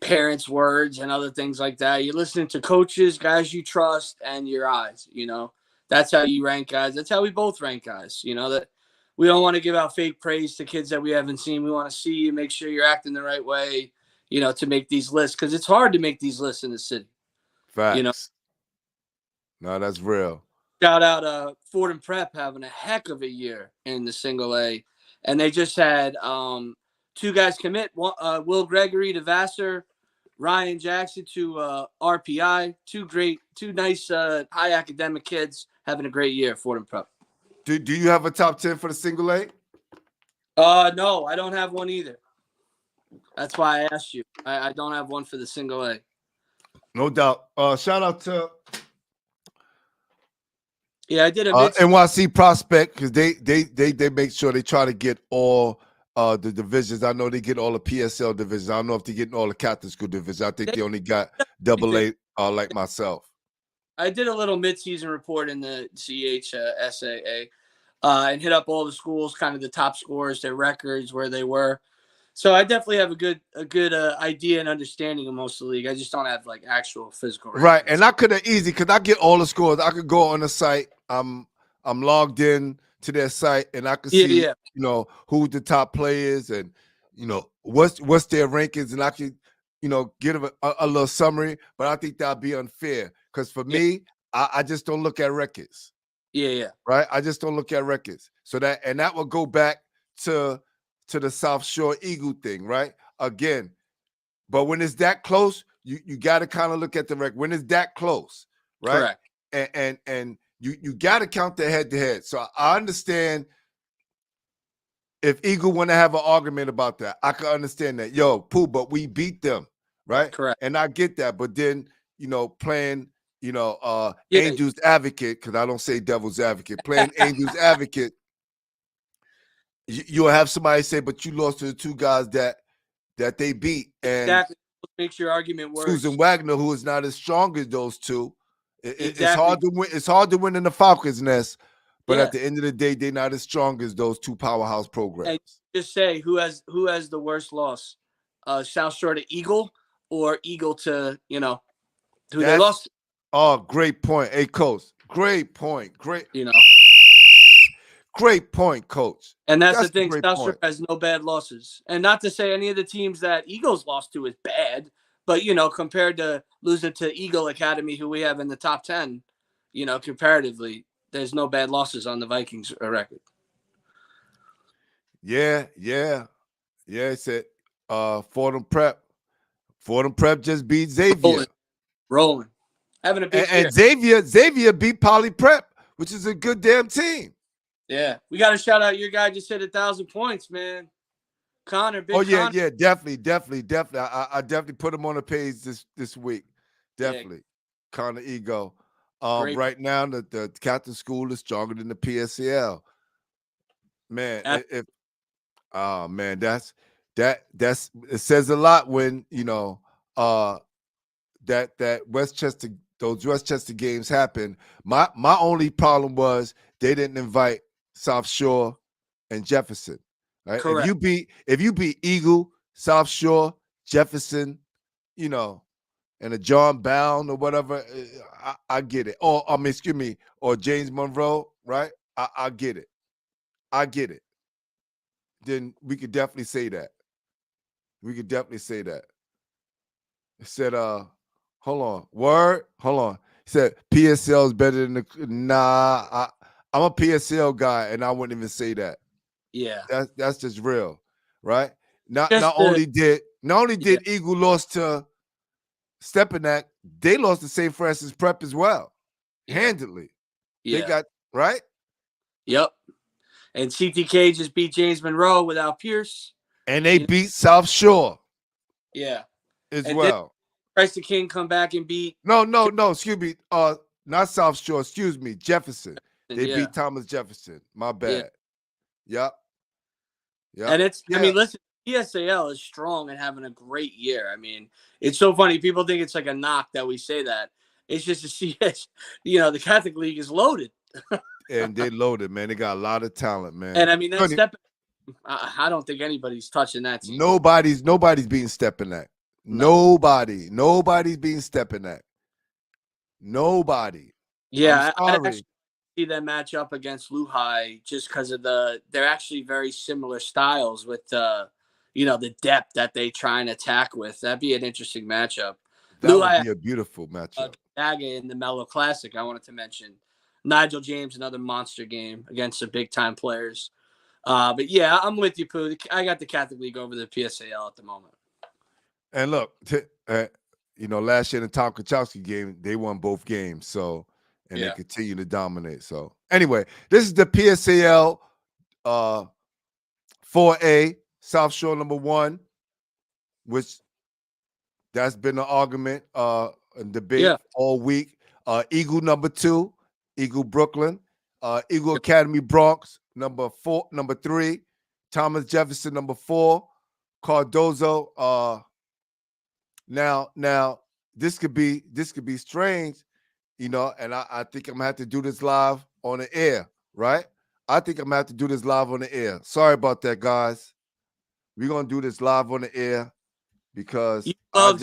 parents' words and other things like that. You're listening to coaches, guys you trust, and your eyes. That's how you rank guys. That's how we both rank guys. That we don't want to give out fake praise to kids that we haven't seen. We want to see you, make sure you're acting the right way, to make these lists, because it's hard to make these lists in the city. Facts. No, that's real. Shout out Ford and Prep having a heck of a year in the single A. And they just had 2 guys commit, Will Gregory to Vassar, Ryan Jackson to RPI. Two nice high academic kids having a great year, Ford and Prep. Do you have a top 10 for the single A? No, I don't have one either. That's why I asked you. I don't have one for the single A. No doubt. Shout out to I did a NYC Prospect, because they make sure they try to get all the divisions. I know they get all the PSL divisions. I don't know if they're getting all the Catholic school divisions. I think they only got AA like myself. I did a little midseason report in the CHSAA and hit up all the schools, kind of the top scores, their records, where they were. So I definitely have a good idea and understanding of most of the league. I just don't have like actual physical rankings. Right, and I could have easy, because I get all the scores. I could go on the site. I'm logged in to their site, and I can see who the top players and what's their rankings, and I can give them a little summary. But I think that'd be unfair, because for me, I just don't look at records. Right, I just don't look at records. So that will go back to the South Shore Eagle thing, right? Again, but when it's that close, you got to kind of look at the record. When it's that close, right? Correct. And you got to count the head-to-head. So I understand if Eagle want to have an argument about that. I can understand that. Yo, Pooh, but we beat them, right? Correct. And I get that. But then, playing, Angel's advocate, because I don't say devil's advocate, playing Angel's advocate, you'll have somebody say, but you lost to the 2 guys that they beat. And exactly. Makes your argument worse. Susan Wagner, who is not as strong as those 2. Exactly. It's hard to win. It's hard to win in the Falcons' nest, but at the end of the day, they're not as strong as those 2 powerhouse programs. And just say who has the worst loss, South Shore to Eagle or Eagle to who they lost to. Oh, great point, hey coach. Great point. Great. Great point, coach. And that's the thing. South Shore has no bad losses, and not to say any of the teams that Eagles lost to is bad. But, compared to losing to Eagle Academy, who we have in the top 10, comparatively, there's no bad losses on the Vikings record. Yeah. It's it. Fordham Prep. Fordham Prep just beat Xavier. Rolling. Having a big year. And Xavier beat Poly Prep, which is a good damn team. Yeah. We got to shout out your guy just hit 1,000 points, man. Connor, big Connor. Connor. Definitely. I definitely put him on the page this week. Definitely. Connor Ego. Right now, the Captain School is stronger than the PSCL. Man, that's it says a lot when that Westchester, those Westchester games happen. My only problem was they didn't invite South Shore and Jefferson. Right? Correct. If you beat Eagle, South Shore, Jefferson, and a John Bound or whatever, I get it. Or excuse me, or James Monroe, right? I get it. I get it. Then we could definitely say that. It said, hold on. Word? Hold on. He said PSL is better than I'm a PSL guy, and I wouldn't even say that. Yeah. That's just real, right? Not only did Eagle lost to Stepinac, they lost to St. Francis Prep as well. Handedly. Yeah. They got right? Yep. And CTK just beat James Monroe without Pierce. And they beat South Shore. Yeah. As well. Christ the King come back and beat. No, excuse me. Not South Shore, excuse me, Jefferson. They beat Thomas Jefferson. My bad. Yep. And it's, I mean, listen, PSAL is strong and having a great year. I mean, it's so funny. People think it's like a knock that we say that. It's just to see, the Catholic League is loaded. And they loaded, man. They got a lot of talent, man. And I mean, that step, I don't think anybody's touching that team. Nobody's being stepping that. No. Nobody's being stepping that. Nobody. Yeah, I'm I sorry. actually see them match up against Lehigh just because of they're actually very similar styles with the depth that they try and attack with. That'd be an interesting matchup. That Lehigh, would be a beautiful matchup. Gonzaga in the Mellow Classic, I wanted to mention. Nigel James, another monster game against the big time players. But yeah, I'm with you, Pooh. I got the Catholic League over the PSAL at the moment. And look, last year in the Tom Kachowski game, they won both games. So, and they continue to dominate. So, anyway, this is the PSAL 4A South Shore #1, which that's been an argument and debate all week. Eagle #2, Eagle Brooklyn, Eagle Academy Bronx #3, Thomas Jefferson #4, Cardozo. Now this could be strange, and I think I'm gonna have to do this live on the air, right? I think I'm gonna have to do this live on the air. Sorry about that, guys. We're gonna do this live on the air because no. I'm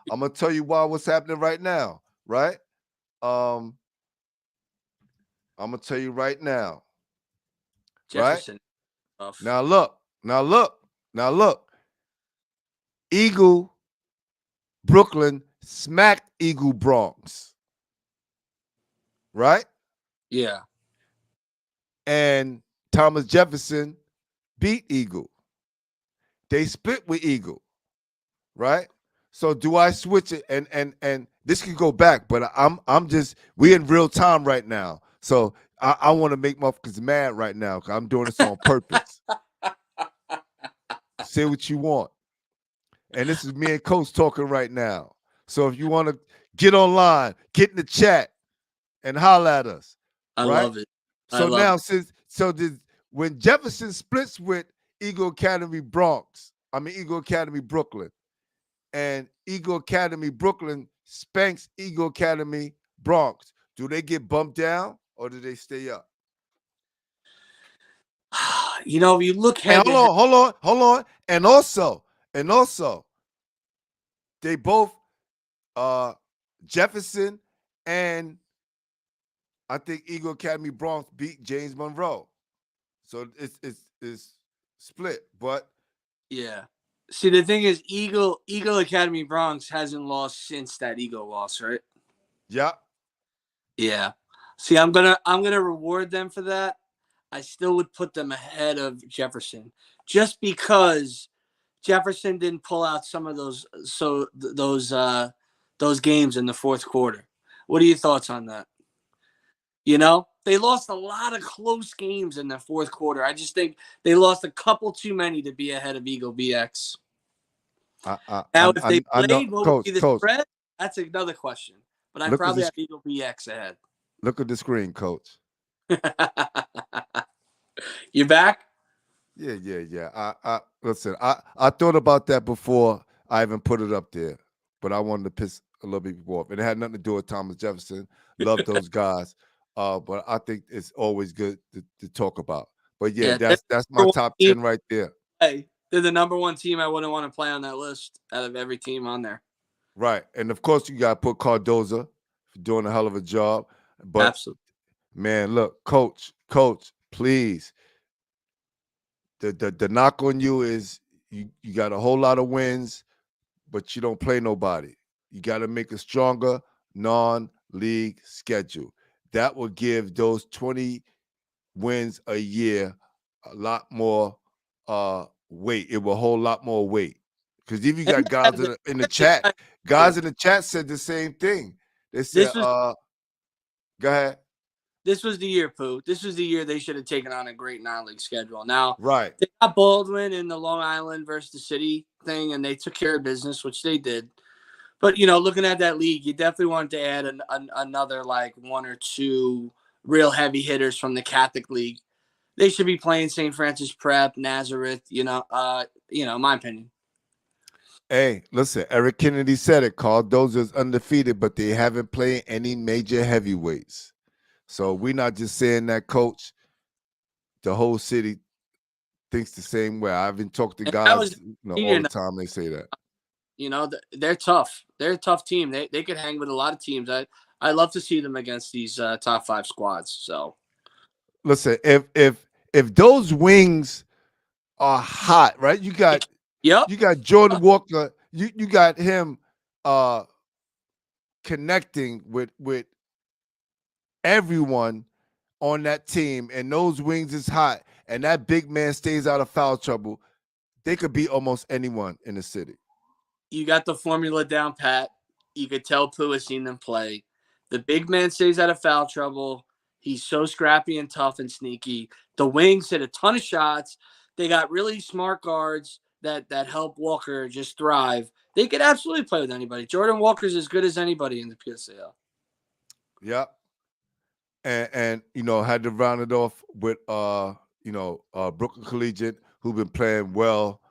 gonna tell you what's happening right now, right? I'm gonna tell you right now. Jefferson. Right? Now look. Eagle Brooklyn smacked Eagle Bronx. Right? Yeah. And Thomas Jefferson beat Eagle. They split with Eagle. Right? So do I switch it? And this could go back, but we're in real time right now. So I want to make motherfuckers mad right now because I'm doing this on purpose. Say what you want. And this is me and Coach talking right now. So if you want to get online, get in the chat and holler at us. I right? love it. So now when Jefferson splits with Eagle Academy Brooklyn, and Eagle Academy Brooklyn spanks Eagle Academy Bronx, do they get bumped down or do they stay up? You look hold on. And also, they both Jefferson and I think Eagle Academy Bronx beat James Monroe. So it's split, but yeah. See, the thing is, Eagle Academy Bronx hasn't lost since that Eagle loss, right? Yeah. Yeah. See, I'm gonna reward them for that. I still would put them ahead of Jefferson, just because Jefferson didn't pull out some of those games in the fourth quarter. What are your thoughts on that? They lost a lot of close games in the fourth quarter. I just think they lost a couple too many to be ahead of Eagle BX. Now, if they played, what would be the spread? That's another question. But I probably have Eagle BX ahead. Look at the screen, Coach. You back? Yeah. Listen, I thought about that before I even put it up there, but I wanted to piss a little bit off. And it had nothing to do with Thomas Jefferson. Love those guys. But I think it's always good to talk about. But yeah, that's my top 10 right there. Hey, they're the #1 team I wouldn't want to play on that list out of every team on there. Right. And of course you gotta put Cardozo for doing a hell of a job. But absolutely, man, look, coach, please. The knock on you is you got a whole lot of wins, but you don't play nobody. You got to make a stronger non-league schedule. That will give those 20 wins a year a lot more weight. It will hold a lot more weight. Because if you got guys in the chat, said the same thing. They said, go ahead. This was the year, Pooh. This was the year they should have taken on a great non-league schedule. Now, right, they got Baldwin in the Long Island versus the city thing, and they took care of business, which they did. But, looking at that league, you definitely wanted to add another, like, 1 or 2 real heavy hitters from the Catholic League they should be playing St. Francis Prep, Nazareth. My opinion. Hey, listen, Eric Kennedy said it. Carl Dozer's undefeated, but they haven't played any major heavyweights. So we're not just saying that, Coach. The whole city thinks the same way. I've been talking to If that guys, was all the time. They say that. They're tough. They're a tough team. They could hang with a lot of teams. I love to see them against these top 5 squads. So listen, if those wings are hot, right? You got Jordan Walker. You got him connecting with everyone on that team, and those wings is hot, and that big man stays out of foul trouble. They could beat almost anyone in the city. You got the formula down pat. You could tell Pooh has seen them play. The big man stays out of foul trouble. He's so scrappy and tough and sneaky. The wings hit a ton of shots. They got really smart guards that help Walker just thrive. They could absolutely play with anybody. Jordan Walker's as good as anybody in the PSAL. Yep. And had to round it off with Brooklyn Collegiate, who've been playing well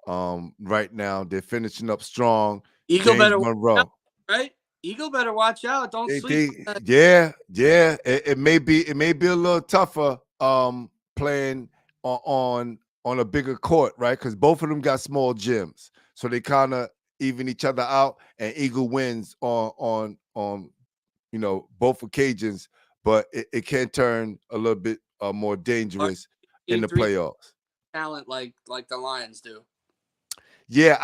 right now. They're finishing up strong. Eagle James better Monroe. watch out, right? Eagle better watch out. Don't sleep. Yeah. It may be a little tougher playing on a bigger court, right? Because both of them got small gyms, so they kind of even each other out. And Eagle wins on both occasions, but it can turn a little bit more dangerous in the playoffs. Talent like the Lions do. Yeah,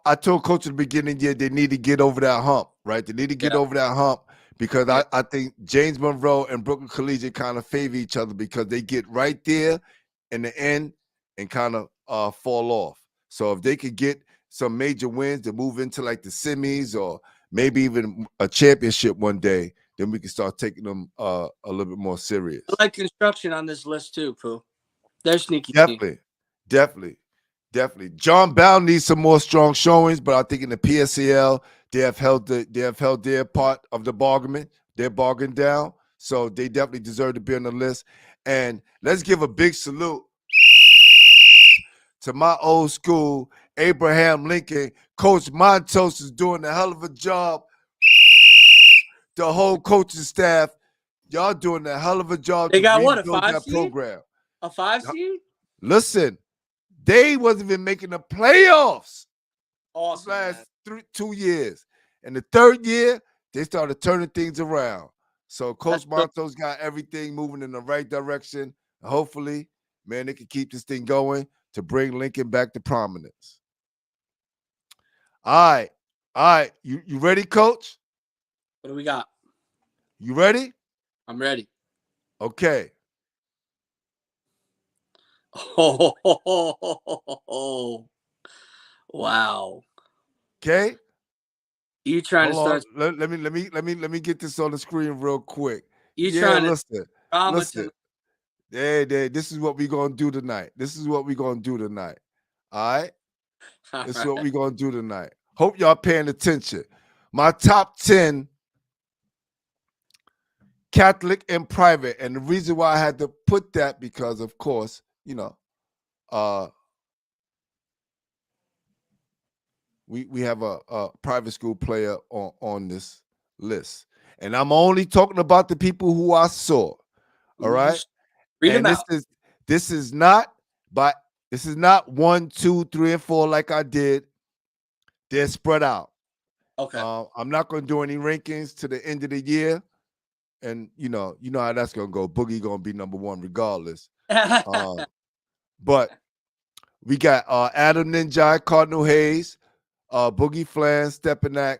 I told Coach at the beginning, they need to get over that hump, right? They need to get over that hump because I think James Monroe and Brooklyn Collegiate kind of favor each other because they get right there in the end and kind of fall off. So if they could get some major wins to move into like the semis or maybe even a championship one day, then we can start taking them a little bit more serious. I like construction on this list too, Pooh. They're sneaky. Definitely. John Bell needs some more strong showings, but I think in the PSAL they have held their part of the bargain. They're bargained down, so they definitely deserve to be on the list. And let's give a big salute to my old school Abraham Lincoln. Coach Montos is doing a hell of a job. The whole coaching staff, y'all doing a hell of a job. They got rebuild what, a 5 that seed? program. A 5 seed? Listen, they wasn't even making the playoffs. Awesome. Last 2 years. And the third year, they started turning things around. So Coach Montos got everything moving in the right direction. Hopefully, man, they can keep this thing going to bring Lincoln back to prominence. All right. You ready, Coach? What do we got? You ready? I'm ready. Okay. Oh, wow. Okay. You trying to start? Let me get this on the screen real quick. Trying listen. This is what we're gonna do tonight. All right. This is what we're gonna do tonight. Hope y'all paying attention. My top 10 Catholic and private, and the reason why I had to put that because, of course, we have a private school player on this list, and I'm only talking about the people who I saw. All right, read them out. This is not 1, 2, 3, and 4 like I did. They're spread out. Okay. I'm not going to do any rankings to the end of the year. And you know how that's gonna go. Boogie gonna be number 1 regardless. But we got Adam Ninjai, Cardinal Hayes, Boogie Flan, Stepanak,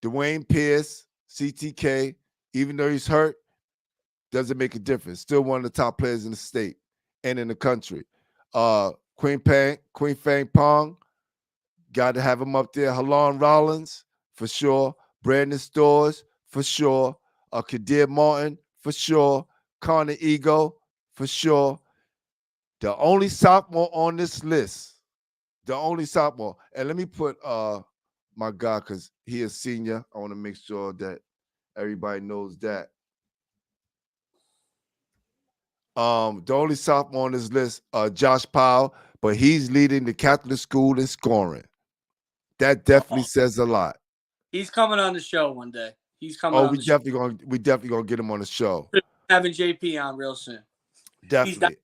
Dwayne Pierce, CTK. Even though he's hurt, doesn't make a difference. Still one of the top players in the state and in the country. Queen Fang Pong, got to have him up there. Halon Rollins for sure. Brandon Stores for sure. Kadir Martin, for sure. Connor Ego, for sure. The only sophomore on this list, and let me put my guy, because he is senior. I want to make sure that everybody knows that. The only sophomore on this list, Josh Powell, but he's leading the Catholic school in scoring. That definitely says a lot. He's coming on the show one day. He's coming Oh, on the show. we definitely gonna get him on the show. Having JP on real soon. Definitely.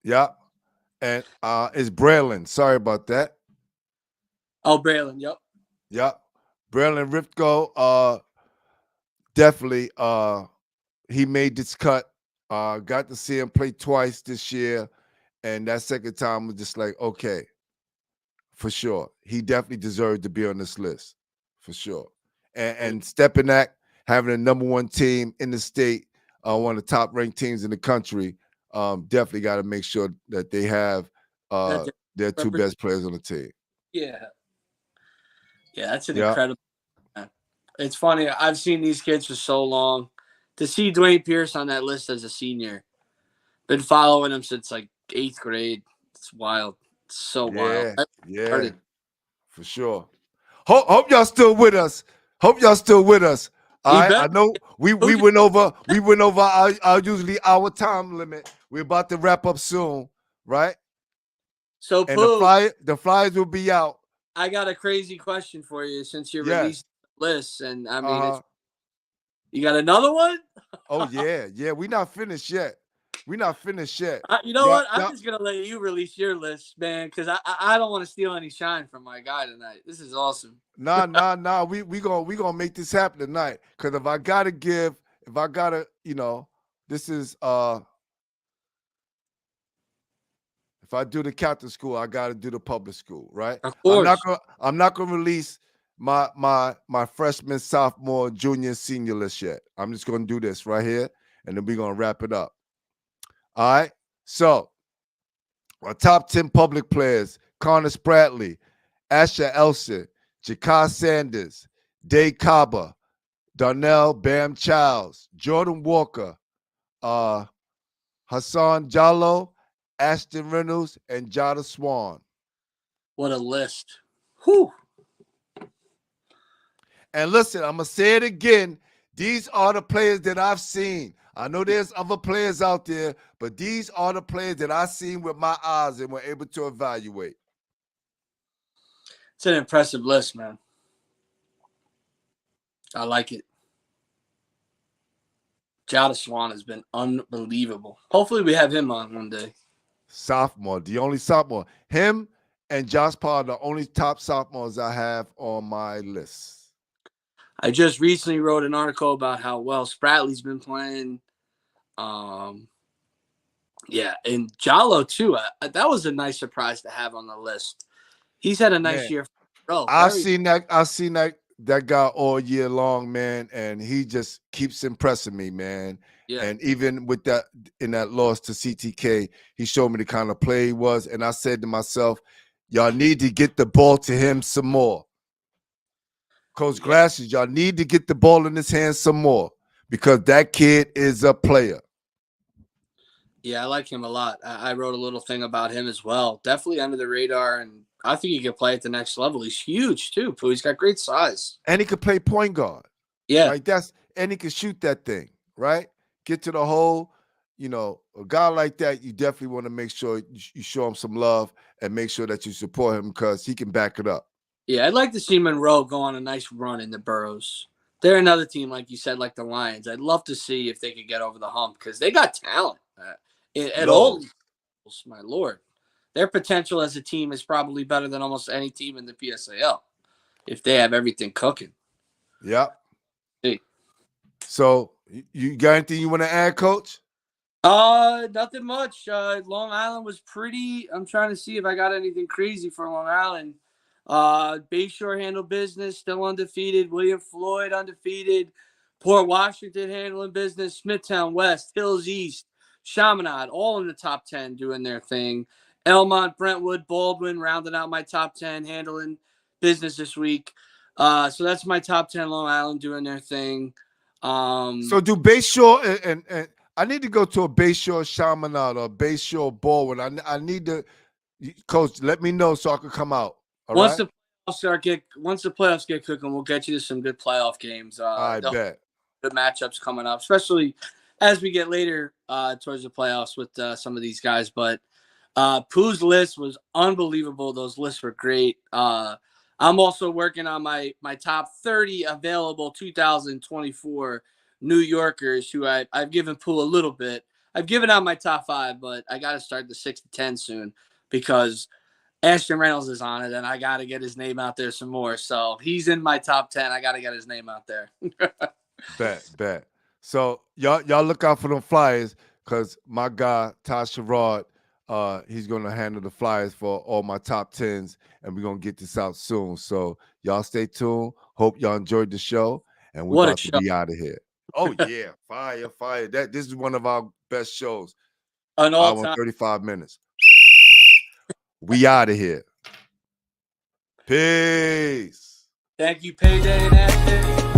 Yeah. And it's Braylon. Sorry about that. Oh, Braylon. Yep. Yeah. Braylon Rifko, definitely he made this cut. Got to see him play twice this year. And that second time was just like, okay, for sure. He definitely deserved to be on this list. For sure. And stepping that, having a number one team in the state, one of the top ranked teams in the country, definitely got to make sure that they have their two best players on the team. Yeah. Yeah, that's an incredible. It's funny. I've seen these kids for so long. To see Dwayne Pierce on that list as a senior, been following him since like 8th grade. It's wild. It's so wild. Yeah, for sure. Hope y'all still with us. All right, I know we went over our usually our time limit. We're about to wrap up soon, right? So and the flyers will be out. I got a crazy question for you since you released the list, and I mean, you got another one? Oh yeah. We're not finished yet. You know what? I'm just gonna let you release your list, man, because I don't want to steal any shine from my guy tonight. This is awesome. Nah. We gonna make this happen tonight. Because if I gotta, this is if I do the Catholic school, I gotta do the public school, right? Of course. I'm not gonna release my freshman, sophomore, junior, senior list yet. I'm just gonna do this right here, and then we're gonna wrap it up. All right. So our top 10 public players: Connor Spratley, Asher Elson, Jakai Sanders, Day Kaba, Darnell Bam Childs, Jordan Walker, Hassan Jallo, Ashton Reynolds, and Jada Swan. What a list. Whew. And listen, I'm going to say it again. These are the players that I've seen. I know there's other players out there, but these are the players that I've seen with my eyes and were able to evaluate. It's an impressive list, man. I like it. Jada Swan has been unbelievable. Hopefully we have him on one day. Sophomore, the only sophomore. Him and Josh Paul are the only top sophomores I have on my list. I just recently wrote an article about how well Spratley's been playing. Yeah, and Jallo too. That was a nice surprise to have on the list. He's had a nice year. I've seen that guy all year long, man, and he just keeps impressing me, man. Yeah. And even with that, in that loss to CTK, he showed me the kind of play he was. And I said to myself, y'all need to get the ball to him some more. Coach Glasses, y'all need to get the ball in his hands some more because that kid is a player. Yeah, I like him a lot. I wrote a little thing about him as well. Definitely under the radar, and I think he can play at the next level. He's huge too, Pooh. He's got great size. And he could play point guard. Yeah. And he can shoot that thing, right? Get to the hole. A guy like that, you definitely want to make sure you show him some love and make sure that you support him because he can back it up. Yeah, I'd like to see Monroe go on a nice run in the Burrows. They're another team, like you said, like the Lions. I'd love to see if they could get over the hump because they got talent at all levels, my Lord. Their potential as a team is probably better than almost any team in the PSAL if they have everything cooking. Yep. See. So you got anything you want to add, Coach? Nothing much. Long Island was pretty. I'm trying to see if I got anything crazy for Long Island. Bayshore handled business, still undefeated. William Floyd undefeated. Port Washington handling business. Smithtown West, Hills East, Chaminade, all in the top 10 doing their thing. Elmont, Brentwood, Baldwin rounding out my top 10 handling business this week. So that's my top 10 Long Island doing their thing. So do Bayshore and I need to go to a Bayshore Chaminade or Bayshore Baldwin. I need to, Coach, let me know so I can come out. Once the playoffs get cooking, we'll get you to some good playoff games. I bet. Good matchups coming up, especially as we get later towards the playoffs with some of these guys. But Pooh's list was unbelievable. Those lists were great. I'm also working on my top 30 available 2024 New Yorkers who I've given Pooh a little bit. I've given out my top 5, but I got to start the 6 to 10 soon because Ashton Reynolds is on it, and I got to get his name out there some more. So he's in my top 10. I got to get his name out there. Bet. So y'all look out for them flyers because my guy Ty Sherrod, he's gonna handle the flyers for all my top 10s, and we're gonna get this out soon. So y'all stay tuned. Hope y'all enjoyed the show, and we're about to be out of here. Oh yeah, fire! This is one of our best shows. An all-time 35 minutes. We out of here. Peace. Thank you, Payday and Ashton.